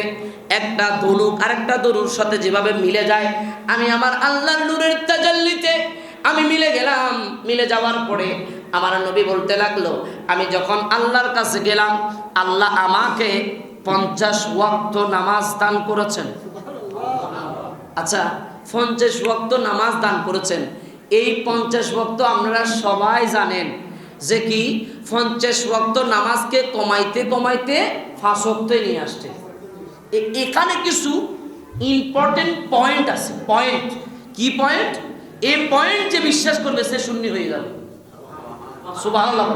একটা ধনুক আরেকটা ধনুর সাথে যেভাবে মিলে যায়, আমি আমার আল্লাহর নূরের তাজাল্লিতে আমি মিলে গেলাম। মিলে যাওয়ার পরে আমার নবী বলতে লাগলো আমি যখন আল্লাহর কাছে গেলাম, আল্লাহ আমাকে 50 ওয়াক্ত নামাজ দান করেছেন। আচ্ছা, 50 ওয়াক্ত নামাজ দান করেছেন। এই 50 ওয়াক্ত আপনারা সবাই জানেন যে কি 50 ওয়াক্ত নামাজকে কমাইতে কমাইতে 5 ওয়াক্তে নিয়ে আসছে। এখানে কিছু ইম্পর্টেন্ট পয়েন্ট আছে। পয়েন্ট কি? পয়েন্ট, এই পয়েন্ট যে বিশ্বাস করবে সে সুন্নি হয়ে যাবে। সুবহানাল্লাহ।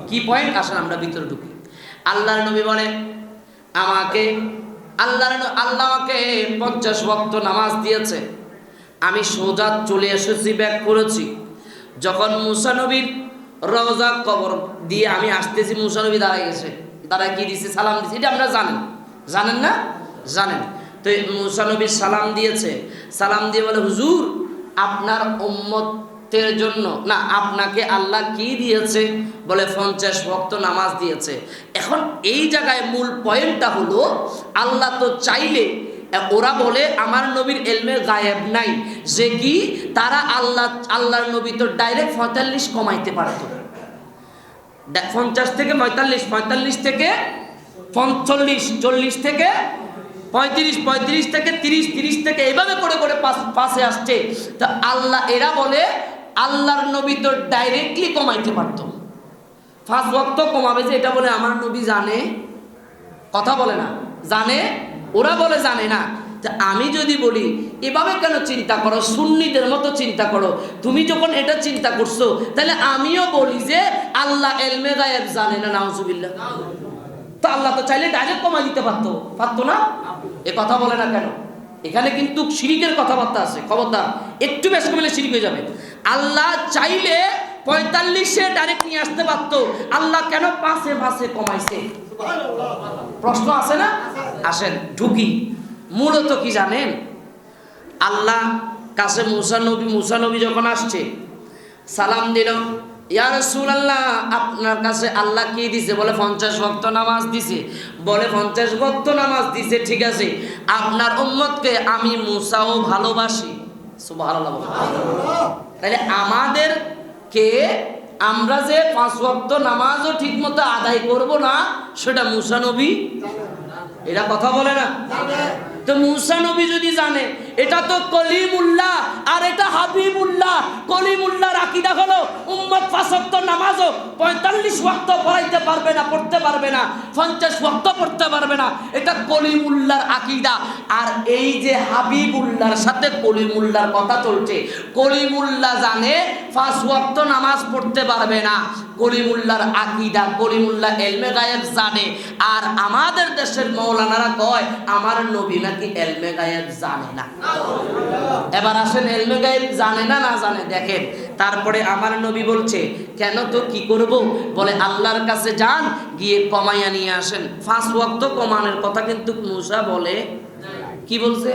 কি পয়েন্ট? আসেন আমরা ভিতরে ঢুকি। আল্লাহর নবী বলে আমাকে আল্লাহ আমাকে 50 ওয়াক্ত নামাজ দিয়েছে, আমি সোজা চলে এসেছি, ব্যাক করেছি। যখন মুসা নবীর রওজা কবর দিয়ে আমি আসতেছি, মুসা নবী দাঁড়ায় গেছে, দাঁড়ায় কি দিছে? সালাম দিছে। এটা আপনারা জানেন, জানেন না? জানেন তো। মুসা নবী সালাম দিয়েছে, সালাম দিয়ে বলে হুজুর আপনার উম্মতের জন্য না, আপনাকে আল্লাহ কি দিয়েছে? বলে 50 ওয়াক্ত নামাজ দিয়েছে। এখন এই জায়গায় মূল পয়েন্টটা হলো আল্লাহ তো চাইলে, ওরা বলে আমার নবীর এলমে গায়েব নাই, যে কি তারা আল্লাহর নবী তো ডাইরেক্ট 45 কমাইতে পারতো। 50 থেকে 45, 45 থেকে 45, 40 থেকে 35, 35 থেকে 30, 30 থেকে এইভাবে করে করে পাশে আসছে। তো আল্লাহ, এরা বলে আল্লাহর নবী তো ডাইরেক্টলি কমাইতে পারতো। 5 ওয়াক্ত কমাবে যে এটা বলে আমার নবী জানে? কথা বলে না, জানে? ওরা বলে জানে না। আমি যদি বলি এভাবে কেন চিন্তা করো, সুন্নিদের মতো চিন্তা করো, তুমি যখন এটা চিন্তা করছো তাহলে আমিও বলি যে আল্লাহ এলমে গায়েব জানে না। নাউজুবিল্লাহ। তো আল্লাহ তো চাইলে ডাইরেক্ট কমাই দিতে পারতো না? এ কথা বলে না কেন? এখানে কিন্তু শিরিকের কথাবার্তা আছে, খবরদার। একটু বেশি কমলে শিরিক হয়ে যাবে। আল্লাহ চাইলে 45-এ ডাইরেক্ট নিয়ে আসতে পারতো, আল্লাহ কেন 5-এ কমাইছে? প্রশ্ন আছে না? আসেন ঢুকি। মূলত কি জানেন? আল্লাহ কাছে মুসা নবী যখন আসছে, সালাম দিল, ইয়া রাসূলুল্লাহ আপনার কাছে আল্লাহ কি দিছে? বলে 50 ওয়াক্ত নামাজ দিছে। বলে 50 ওয়াক্ত নামাজ দিছে, ঠিক আছে, আপনার উম্মতকে আমি মুসাও ভালোবাসি। সুবহানাল্লাহ। তাহলে আমাদেরকে, আমরা যে 5 ওয়াক্ত নামাজও ঠিকমতো আদায় করব না, সেটা মুসা নবী, এরা কথা বলে না। তো মুসা নবী যদি জানে, এটা তো কলিমুল্লাহ আর এটা হাবিবুল্লাহ। কলিমুল্লাহর আকীদা হলো উম্মত 5 ওয়াক্ত নামাজও 45 ওয়াক্ত পড়াইতে পারবে না, পড়তে পারবে না, 50 ওয়াক্ত পড়তে পারবে না। এটা কলিমুল্লাহর আকীদা। আর এই যে হাবিবুল্লাহর সাথে কলিমুল্লাহর কথা চলছে, কলিমুল্লাহ জানে 5 ওয়াক্ত নামাজ পড়তে পারবে না। কলিমুল্লাহর আকীদা, কলিমুল্লাহ এলমে গায়েব জানে। আর আমাদের দেশের মাওলানারা কয় আমার নবী নাকি এলমে গায়েব জানে না। এবার আসেন এলমে গায়েব জানে না না জানে দেখেন। তারপরে আমার নবী বলছে কেন, তো কি করব? বলে আল্লাহর কাছে যান, গিয়ে কমাইয়া নিয়ে আসেন। 5 ওয়াক্ত কমানোর কথা কিন্তু মুসা বলে, কি বলছে?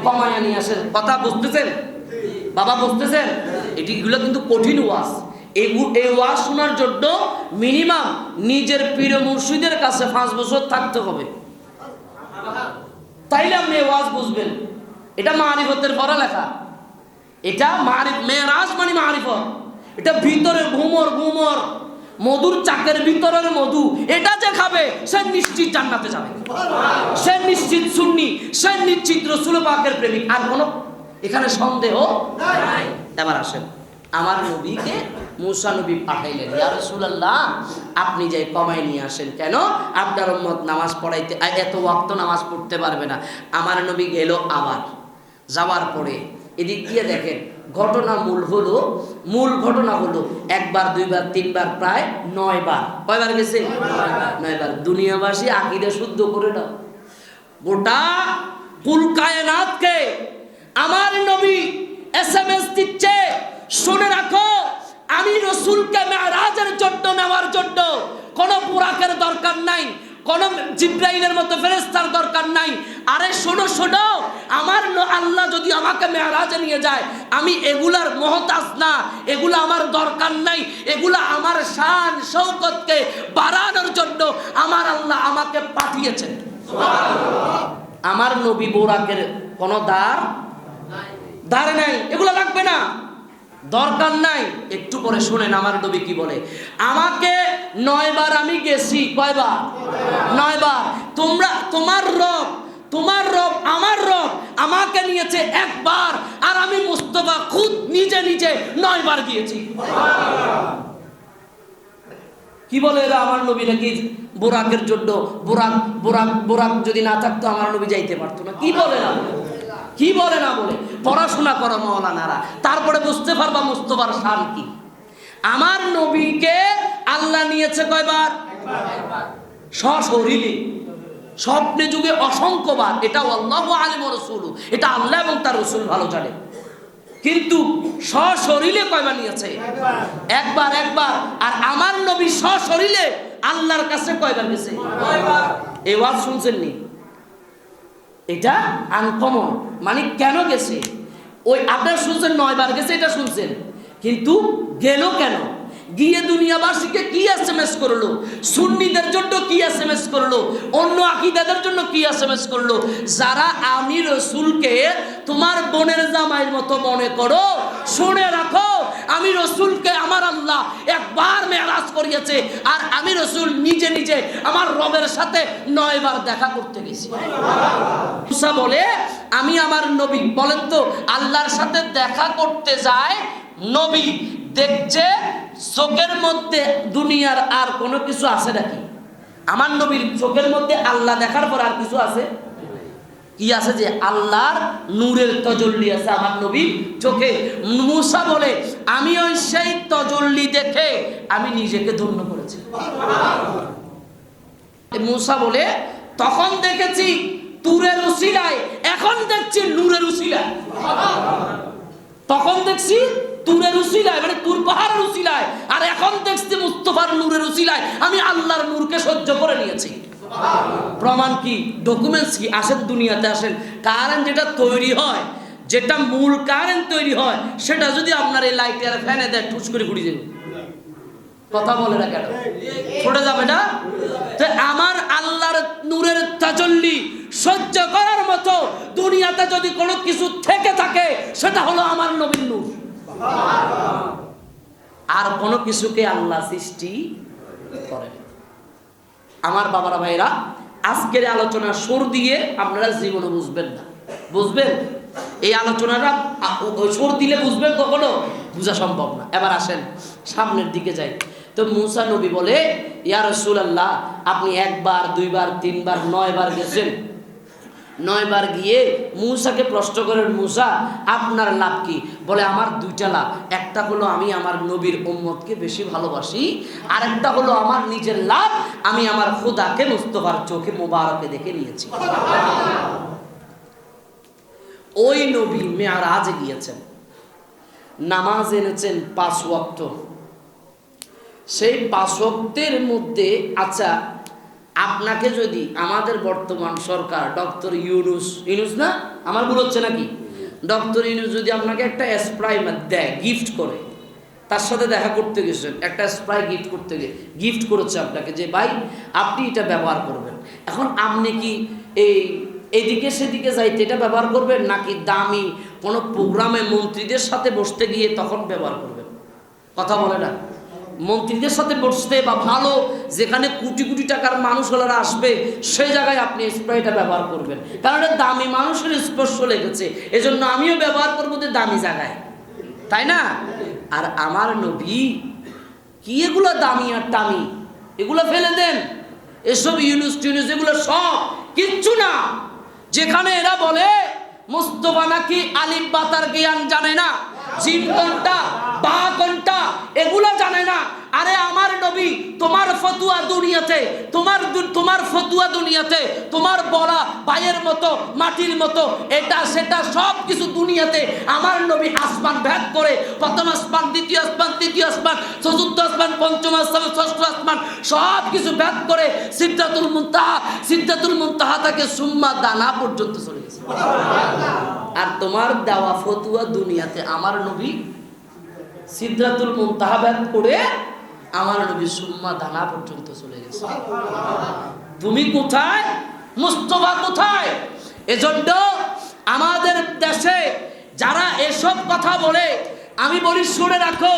কমাইয়া নিয়ে আসেন। কথা বুঝতেছেন বাবা? বুঝতেছেন? এগুলো কিন্তু কঠিন ওয়াজ। এই ওয়াজ শোনার জন্য মিনিমাম নিজের পীর মুর্শিদের কাছে 5 বছর থাকতে হবে, তাইলে আপনি ওয়াজ বুঝবেন। এটা মারিফতের পড়ালেখা, এটা মেরাজ মানে মারিফত। এটা ভিতরে ঘুমর মধুর চাকের ভিতরের মধু, এটা যে খাবে সে নিশ্চিত জান্নাতে যাবে, সে নিশ্চিত সুন্নি, সে নিশ্চিত রাসূল পাকের প্রেমিক। আর কোনো এখানে সন্দেহ নাই। এবার আসেন, আমার নবীকে মুসা নবী পাঠাইলেন, ইয়া রাসূলুল্লাহ আপনি যাই কমাই নিয়ে আসেন। কেন? আপনার উম্মত নামাজ পড়াইতে এত ওয়াক্ত নামাজ পড়তে পারবে না। আমার নবী গেল, আবার যাওয়ার পরে এদিক দিয়ে দেখেন ঘটনা মূল ঘটনা হলো একবার দুইবার তিনবার প্রায় 9 বার। কয়বার গেছে? 9 বার। দুনিয়াবাসী আকীদা শুদ্ধ করে দাও। গোটা কুল কায়নাতকে আমার নবী এসএমএস দিচ্ছে, শুনে রাখো আমি রাসূলকে মেরাজের জন্য নেওয়ার জন্য কোনো বুরাকের দরকার নাই, কোন জিব্রাইলের মতো ফেরেশতার দরকার নাই। আরে শোনো শোনো, আমার আল্লাহ যদি আমাকে মেরাজে নিয়ে যায়, আমি এগুলার মহতাজ না, এগুলা আমার দরকার নাই। এগুলা আমার শান শৌকতকে বাড়ানোর জন্য আমার আল্লাহ আমাকে পাঠিয়েছেন। সুবহানাল্লাহ। আমার নবী বুরাকের কোনো দ্বার নাই, এগুলা লাগবে না, দরকার নাই। একটু পরে শুনেন আমার নবী কি বলে। আমাকে 9 বার আমি গেছি। কয়বার? 9 বার। তোমার রব আমার রব আমাকে নিয়েছে একবার, আর আমি মুস্তাফা খুদ নিজে 9 বার গিয়েছি। কি বলে এরা? আমার নবী নাকি বুরাকের জন্য বুরাক যদি না থাকতো আমার নবী যাইতে পারতো না। কি বলে না কি বলে না বলে? পড়াশোনা করো মাওলানারা, তারপরে বুঝতে পারবা মুস্তাফার শান কি। আমার নবীকে আল্লাহ নিয়েছে কয়বার? সশরীরে, স্বপ্নে যুগে অসংখ্যবার। এটা আল্লাহু আলিম ওয়া রাসূলু, এটা আল্লাহ এবং তার রাসূল ভালো জানে। কিন্তু সশরীরে কয়বার নিয়েছে? একবার। আর আমার নবী সশরীরে আল্লাহর কাছে কয়বার গেছে? এই ওয়াজ শুনছেন নি? এটা আনকমন। মানে কেন গেছে? ওই আপনারা শুনছেন 9 বার গেছে, এটা শুনছেন, কিন্তু গেল কেন? গিয়ে দুনিয়াবাসীকে কি এসএমএস করলো, সুন্নিদের জন্য কি এসএমএস করলো, অন্য আকীদাদের জন্য কি এসএমএস করলো। যারা আমি রাসূলকে তোমার বোনের জামাইয়ের মতো মনে করো, শুনে রাখো আমি রাসূলকে আমার আল্লাহ একবার মেরাজ করিয়েছে, আর আমি রাসূল নিজে আমার রবের সাথে 9 বার দেখা করতে গেছি। মুসা বলে আমি আমার নবী, বলেন তো আল্লাহর সাথে দেখা করতে যায় নবী, দেখছে চোখের মধ্যে দুনিয়ার আর কোনো কিছু আছে নাকি? আমার নবীর চোখের মধ্যে আল্লাহ দেখার পর আর কিছু আছে কি? আছে যে আল্লাহর নূরের তাজাল্লি আছে আমার নবীর চোখে। মুসা বলে আমি ওই সেই তাজাল্লি দেখে আমি নিজেকে ধন্য করেছি। মুসা বলে তখন দেখেছি তুরের উসিলায়, এখন দেখছি নূরের উসিলায়। তখন দেখছি তুরের উসিলায়, মানে তুর পাহাড়ের উসিলায়, আর এখন দেখছি মুস্তাফার নূরের উসিলায় আমি আল্লাহর নূরকে সহ্য করে নিয়েছি। প্রমাণ কি? ডকুমেন্টস কি? আসেন দুনিয়াতে আসেন। কারেন্ট যেটা তৈরি হয়, যেটা মূল কারেন্ট তৈরি হয়, সেটা যদি আপনার এই লাইটে আর ফ্যানে দেয় ঠুস করে ঘুরিয়ে যাবে। কথা বলে না কেন? ফুটে যাবে না? তো আমার আল্লাহর নূরের তাজাল্লি সহ্য করার মতো দুনিয়াতে যদি কোনো কিছু থেকে থাকে, সেটা হলো আমার নবীর নূর। আর কোনো কিছুকে আল্লাহ সৃষ্টি করে। আমার বাবারা ভাইরা, আজকের আলোচনা সুর দিয়ে আপনারা জীবনে বুঝবেন না। বুঝবেন এই আলোচনাটা সুর দিলে বুঝবেন, কখনো বোঝা সম্ভব না। এবার আসেন সামনের দিকে যাই। তো মুসা নবী বলে ইয়া রাসূলুল্লাহ, আপনি 1 বার 2 বার 3 বার 9 বার গেছেন। 9 বার গিয়ে মুসাকে প্রশ্ন করেন, মুসা আপনার লাভ কি? বলে আমার 2টা লাভ। একটা হলো আমি আমার নবীর উম্মতকে বেশি ভালোবাসি, আর একটা হলো আমার নিজের লাভ, আমি আমার খোদাকে মুস্তাফার চোখে মোবারকে দেখে নিয়েছি। ওই নবী মেরাজে গিয়েছেন, নামাজ এনেছেন 5 ওয়াক্ত। সেই 5 ওয়াক্তের মধ্যে আচ্ছা আপনাকে যদি আমাদের বর্তমান সরকার ডক্টর ইউনুস না, আমার ভুল হচ্ছে নাকি, ডক্টর ইউনুস যদি আপনাকে একটা স্প্রাই দেয়, গিফট করে, তার সাথে দেখা করতে গেছেন, একটা স্প্রাই গিফট করেছে আপনাকে যে ভাই আপনি এটা ব্যবহার করবেন। এখন আপনি কি এদিকে সেদিকে যাইতে এটা ব্যবহার করবেন, নাকি দামি কোনো প্রোগ্রামে মন্ত্রীদের সাথে বসতে গিয়ে তখন ব্যবহার করবেন? কথা বলে না। মন্ত্রীদের সাথে বসতে বা ভালো যেখানে কোটি কোটি টাকার মানুষ ওরা আসবে, সেই জায়গায় আপনি স্প্রেটা ব্যবহার করবেন, কারণ এটা দামি মানুষের স্পর্শ লেগেছে, এজন্য আমিও ব্যবহার করবো যে দামি জায়গায়, তাই না? আর আমার নবী কি এগুলো দামি আর টামি, এগুলো ফেলে দেন। এসব ইউনুস এগুলো সব কিচ্ছু না। যেখানে এরা বলে মুস্তাফা নাকি আলিফ বাতার জ্ঞান জানে না, জিন কোনটা, বা কোনটা, এগুলো জানে না। আরে আমার নবী তোমার ফতুয়া দুনিয়াতে, তোমার ফতুয়া দুনিয়াতে, তোমার বলা পায়ের মতো, মাটির মতো, এটা সেটা সব কিছু দুনিয়াতে আমার নবী আসমান ভেদ করে, প্রথম আসমান, দ্বিতীয় আসমান, তৃতীয় আসমান, চতুর্থ আসমান, পঞ্চম আসমান, ষষ্ঠ আসমান, সব কিছু ভেদ করে সিদরাতুল মুনতাহা থেকে সুম্মা দানা পর্যন্ত চলে গেছে। আর তোমার দেওয়া ফতুয়া দুনিয়াতে আমার নবী সিদরাতুল মুনতাহা ভেদ করে আমার নবী সুম্মা দানা পর্যন্ত চলে গেছে। তুমি কোথায়, মুস্তাফা কোথায়? এজন্য আমাদের দেশে যারা এসব কথা বলে, আমি বলি শুনে রাখো,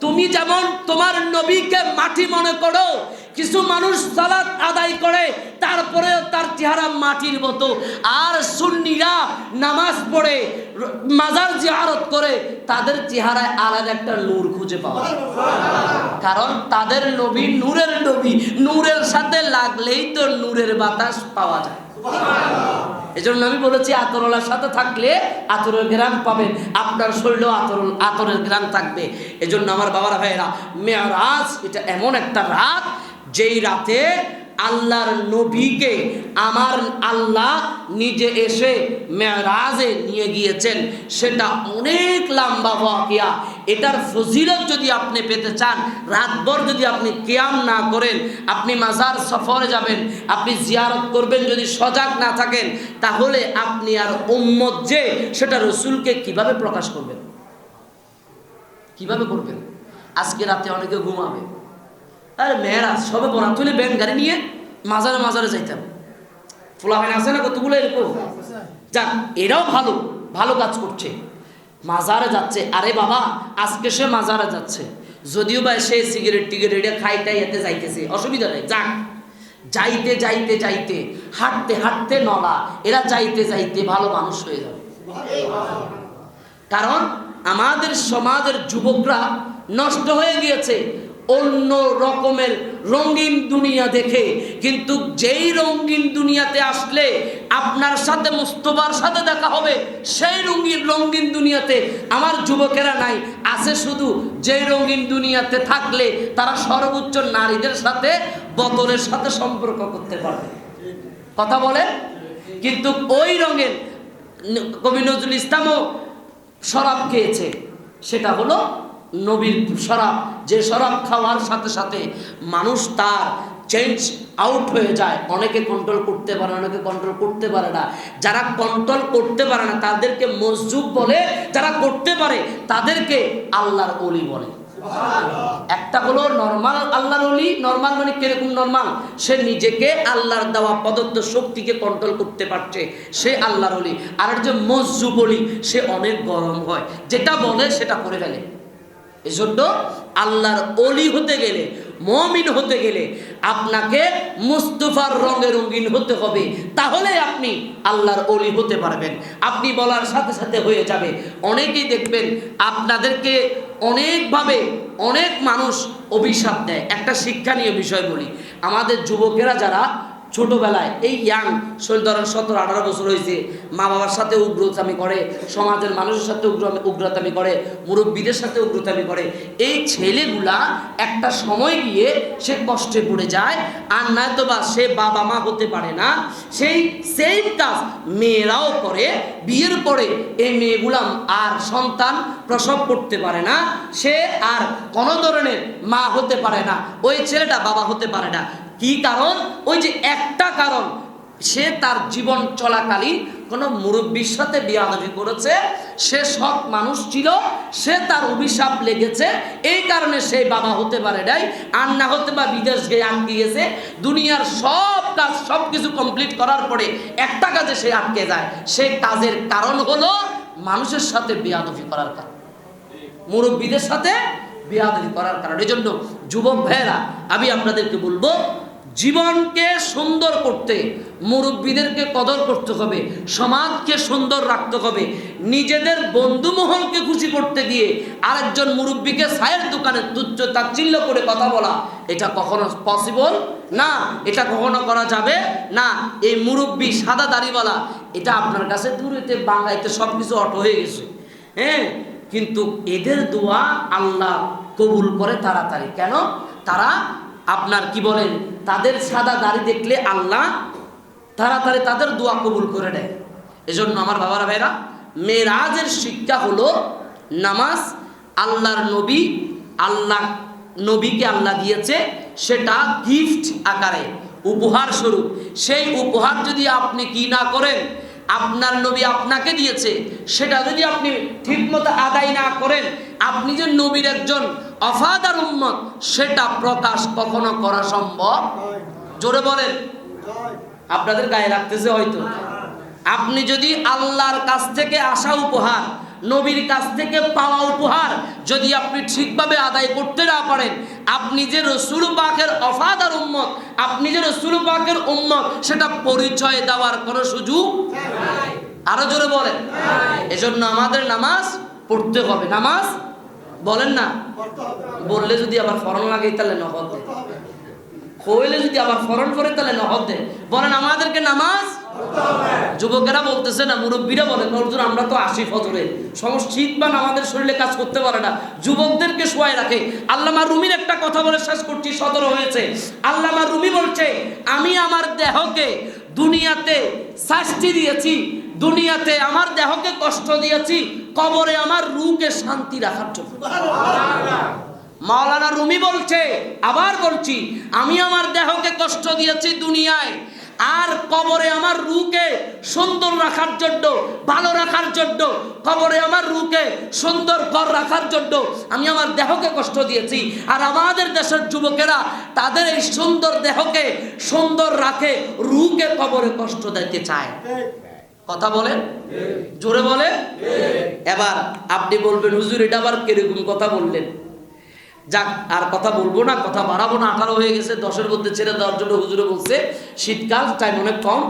তুমি যেমন তোমার নবীকে মাটি মনে করো, কিছু মানুষ সালাত আদায় করে তারপরে তার চেহারা মাটির মতো, আর সুন্নিরা নামাজ পড়ে মাজার জিয়ারত করে তাদের চেহারায় আলাদা একটা নূর খুঁজে পাওয়া যায়। কারণ তাদের নবী নূরের নবী, নূরের সাথে লাগলেই তো নূরের বাতাস পাওয়া যায়। এজন্য আমি বলেছি আতরওয়ালার সাথে থাকলে আতরের গ্রাম পাবেন, আপনার শরীরেও আতরের গ্রাম থাকবে। এজন্য আমার বাবারা ভাইয়েরা, মেরাজ এটা এমন একটা রাত যেই রাতে আল্লাহর নবীকে আমার আল্লাহ নিজে এসে মেরাজে নিয়ে গিয়েছেন। সেটা অনেক লম্বা ওয়াকিয়া। এটার ফজিলত যদি আপনি পেতে চান, রাতভর যদি আপনি কিয়াম না করেন, আপনি মাজার সফরে যাবেন, আপনি জিয়ারত করবেন, যদি সজাগ না থাকেন, তাহলে আপনি আর উম্মত যে সেটা রসুলকে কিভাবে প্রকাশ করবেন, কিভাবে করবেন? আজকে রাতে অনেকে ঘুমাবে, আরে মেয়েরাজ সবে বরাত হলে ব্যান গাড়ি নিয়ে মাজারে মাজারে যাইতাম, ফোলাফাইন আছে না কতগুলো এরকম। যাক, এরাও ভালো ভালো কাজ করছে, মাজারে যাচ্ছে। আরে বাবা, আজকে সে মাজারে যাচ্ছে, যদিও বা সে সিগারেট টিগারেট খাইটাই এতে যাইতেছে, অসুবিধা নেই। যাক, যাইতে যাইতে যাইতে, হাঁটতে হাঁটতে নলা, এরা যাইতে যাইতে ভালো মানুষ হয়ে যাবে। কারণ আমাদের সমাজের যুবকরা নষ্ট হয়ে গিয়েছে অন্য রকমের রঙিন দুনিয়া দেখে। কিন্তু যেই রঙিন দুনিয়াতে আসলে আপনার সাথে মুস্তফার সাথে দেখা হবে, সেই রঙিন দুনিয়াতে আমার যুবকেরা নাই। আছে শুধু যেই রঙিন দুনিয়াতে থাকলে তারা সর্বোচ্চ নারীদের সাথে, বদরের সাথে সম্পর্ক করতে পারবে। কথা বলে। কিন্তু ওই রঙের কবি নজরুল ইসলামও শরাব খেয়েছে, সেটা হলো নবীর শরাব। যে শরাব খাওয়ার সাথে সাথে মানুষ তার চেঞ্জ আউট হয়ে যায়। অনেকে কন্ট্রোল করতে পারে, অনেকে কন্ট্রোল করতে পারে না। যারা কন্ট্রোল করতে পারে না তাদেরকে মজজুব বলে, যারা করতে পারে তাদেরকে আল্লাহর ওলি বলে। একটা হলো নরমাল আল্লাহর ওলি। নরমাল মানে কিরকম নরমাল? সে নিজেকে আল্লাহর দেওয়া প্রদত্ত শক্তিকে কন্ট্রোল করতে পারছে, সে আল্লাহর ওলি। আর যে মজজুব ওলি, সে অনেক গরম হয়, যেটা বলে সেটা করে ফেলে। এজন্য আল্লাহর ওলি হতে গেলে, মুমিন হতে গেলে আপনাকে মুস্তাফার রঙে রঙিন হতে হবে, তাহলে আপনি আল্লাহর ওলি হতে পারবেন। আপনি বলার সাথে সাথে হয়ে যাবে। অনেকেই দেখবেন আপনাদেরকে অনেকভাবে অনেক মানুষ অভিশাপ দেয়। একটা শিক্ষণীয় বিষয় বলি, আমাদের যুবকেরা যারা ছোটবেলায় এই ইয়াং ধরেন 17-18 বছর হয়েছে, মা বাবার সাথে উগ্রতামি করে, সমাজের মানুষের সাথে উগ্রতামি করে, মুরব্বীদের সাথে উগ্রতামি করে, এই ছেলেগুলা একটা সময় গিয়ে সে কষ্টে পড়ে যায়। আর নয়তো বা সে বাবা মা হতে পারে না। সেই সেম কাজ মেয়েরাও করে। বিয়ের পরে এই মেয়েগুলা আর সন্তান প্রসব করতে পারে না, সে আর কোনো ধরনের মা হতে পারে না, ওই ছেলেটা বাবা হতে পারে না। কি কারণ? ওই যে একটা কারণ, সে তার জীবন চলাকালীন কোনো মুরব্বীর সাথে বিয়াদবি করেছে, সে সৎ মানুষ ছিল, সে তার অভিশাপ লেগেছে, এই কারণে সে বাবা হতে পারে নাই। আর না হতে বা বিদেশ গিয়ে আটকে গেছে। দুনিয়ার সব কাজ সব কিছু কমপ্লিট করার পরে একটা কাজে সে আটকে যায়। সেই কাজের কারণ হলো মানুষের সাথে বিয়াদবি করার কারণ, মুরব্বীদের সাথে বিয়াদবি করার কারণ। এই জন্য যুবক ভাইয়েরা, আমি আপনাদেরকে বলবো, জীবনকে সুন্দর করতে মুরব্বীদেরকে কদর করতে হবে, সমাজকে সুন্দর রাখতে হবে। নিজেদের বন্ধু মহলকে খুশি করতে গিয়ে আরেকজন মুরব্বীকে চায়ের দোকানে তুচ্ছ তাচ্ছিল্য করে কথা বলা, এটা কখনো পসিবল না, এটা কখনো করা যাবে না। এই মুরব্বী সাদা দাড়িওয়ালা, এটা আপনার কাছে দূরেতে বাংলাইতে সব কিছু অটো হয়ে গেছে। হ্যাঁ, কিন্তু এদের দোয়া আল্লাহ কবুল করে তাড়াতাড়ি। কেন? তারা আপনার কি বলেন, তাদের সাদা দাড়ি দেখলে আল্লাহ তাড়াতাড়ি তাদের দোয়া কবুল করে দেয়। এজন্য আমার বাবারা ভাইরা, মেরাজের শিক্ষা হলো নামাজ। আল্লাহর নবী, আল্লাহ নবীকে আল্লাহ দিয়েছে সেটা গিফট আকারে, উপহার স্বরূপ। সেই উপহার যদি আপনি কি না করেন, আপনার নবী আপনাকে দিয়েছে সেটা যদি আপনি ঠিকমতো আদায় না করেন, আপনি যে নবীর একজন ওয়াফাদার উম্মত সেটা প্রকাশ কখনো করা সম্ভব। জোরে বলেন, আপনাদের গায়ে লাগতেছে হয়তো। আপনি যদি আল্লাহর কাছ থেকে আসা উপহার, নবীর কাছ থেকে পাওয়া উপহার যদি আপনি ঠিকভাবে আদায় করতে না পারেন, আপনি যে রাসূল পাকের ওয়াফাদার উম্মত, আপনি যে রাসূল পাকের উম্মত, সেটা পরিচয় দেওয়ার কোনো সুযোগ নাই। আরো জোরে বলেন। এজন্য আমাদের নামাজ পড়তে হবে। নামাজ বলেন না, বললে যদি আবার ফরন লাগে তাহলে নহদ দেয়, কইলে যদি আবার ফরন করে তাহলে নহদ দেয়। বলেন আমাদেরকে নামাজ। যুবকেরা বলতেছে না, মুরব্বীরা বলেন হুজুর আমরা তো আসি ফজরে, শীত বা আমাদের শরীরে কাজ করতে পারে না, যুবকদেরকে শোয়ায় রাখে। আল্লামা রুমির একটা কথা বলে শেষ করছি, 17 হয়েছে। আল্লামা রুমি বলছে, আমি আমার দেহকে দুনিয়াতে শাস্তি দিয়েছি, দুনিয়াতে আমার দেহকে কষ্ট দিয়েছি, কবরে আমার রূহকে শান্তি রাখার জন্য। মাওলানা রুমি বলছে, আবার বলছি, আমি আমার দেহকে কষ্ট দিয়েছি দুনিয়ায়, আর কবরে আমার রূহকে সুন্দর রাখার জন্য, ভালো রাখার জন্য, কবরে আমার রূহকে সুন্দর কর রাখার জন্য আমি আমার দেহকে কষ্ট দিয়েছি। আর আমাদের দেশের যুবকেরা তাদের এই সুন্দর দেহকে সুন্দর রাখে, রূহকে কবরে কষ্ট দিতে চায়। কথা বলেন, জোরে বলে। এবার আপনি বলবেন হুজুর এটা আবার কিরকম কথা বললেন। যাক, আর কথা বলবো না, কথা বাড়াবো না, 18 হয়ে গেছে, 10-এর মধ্যে ছেড়ে দেওয়ার জন্য হুজুরে বলছে। শীতকাল, টাইম অনেক কম।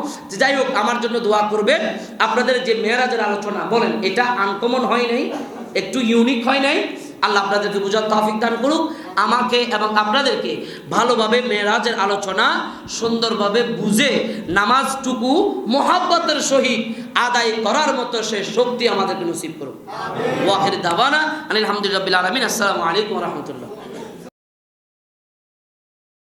যাই হোক, আমার জন্য দোয়া করবেন। আপনাদের যে মেরাজের আলোচনা বলেন, এটা আনকমন হয় নাই, একটু ইউনিক হয় নাই। আল্লাহ আপনাদেরকে বুঝার তৌফিক দান করুক, আমাকে এবং আপনাদেরকে ভালোভাবে মেরাজের আলোচনা সুন্দরভাবে বুঝে নামাজটুকু মুহাব্বতের সহিত আদায় করার মতো সে শক্তি আমাদেরকে নসিব করুক। ওয়া আখির দাওয়ানা আলহামদুলিল্লাহি রাব্বিল আলামিন। আসসালামু আলাইকুম ওয়া রাহমাতুল্লাহ।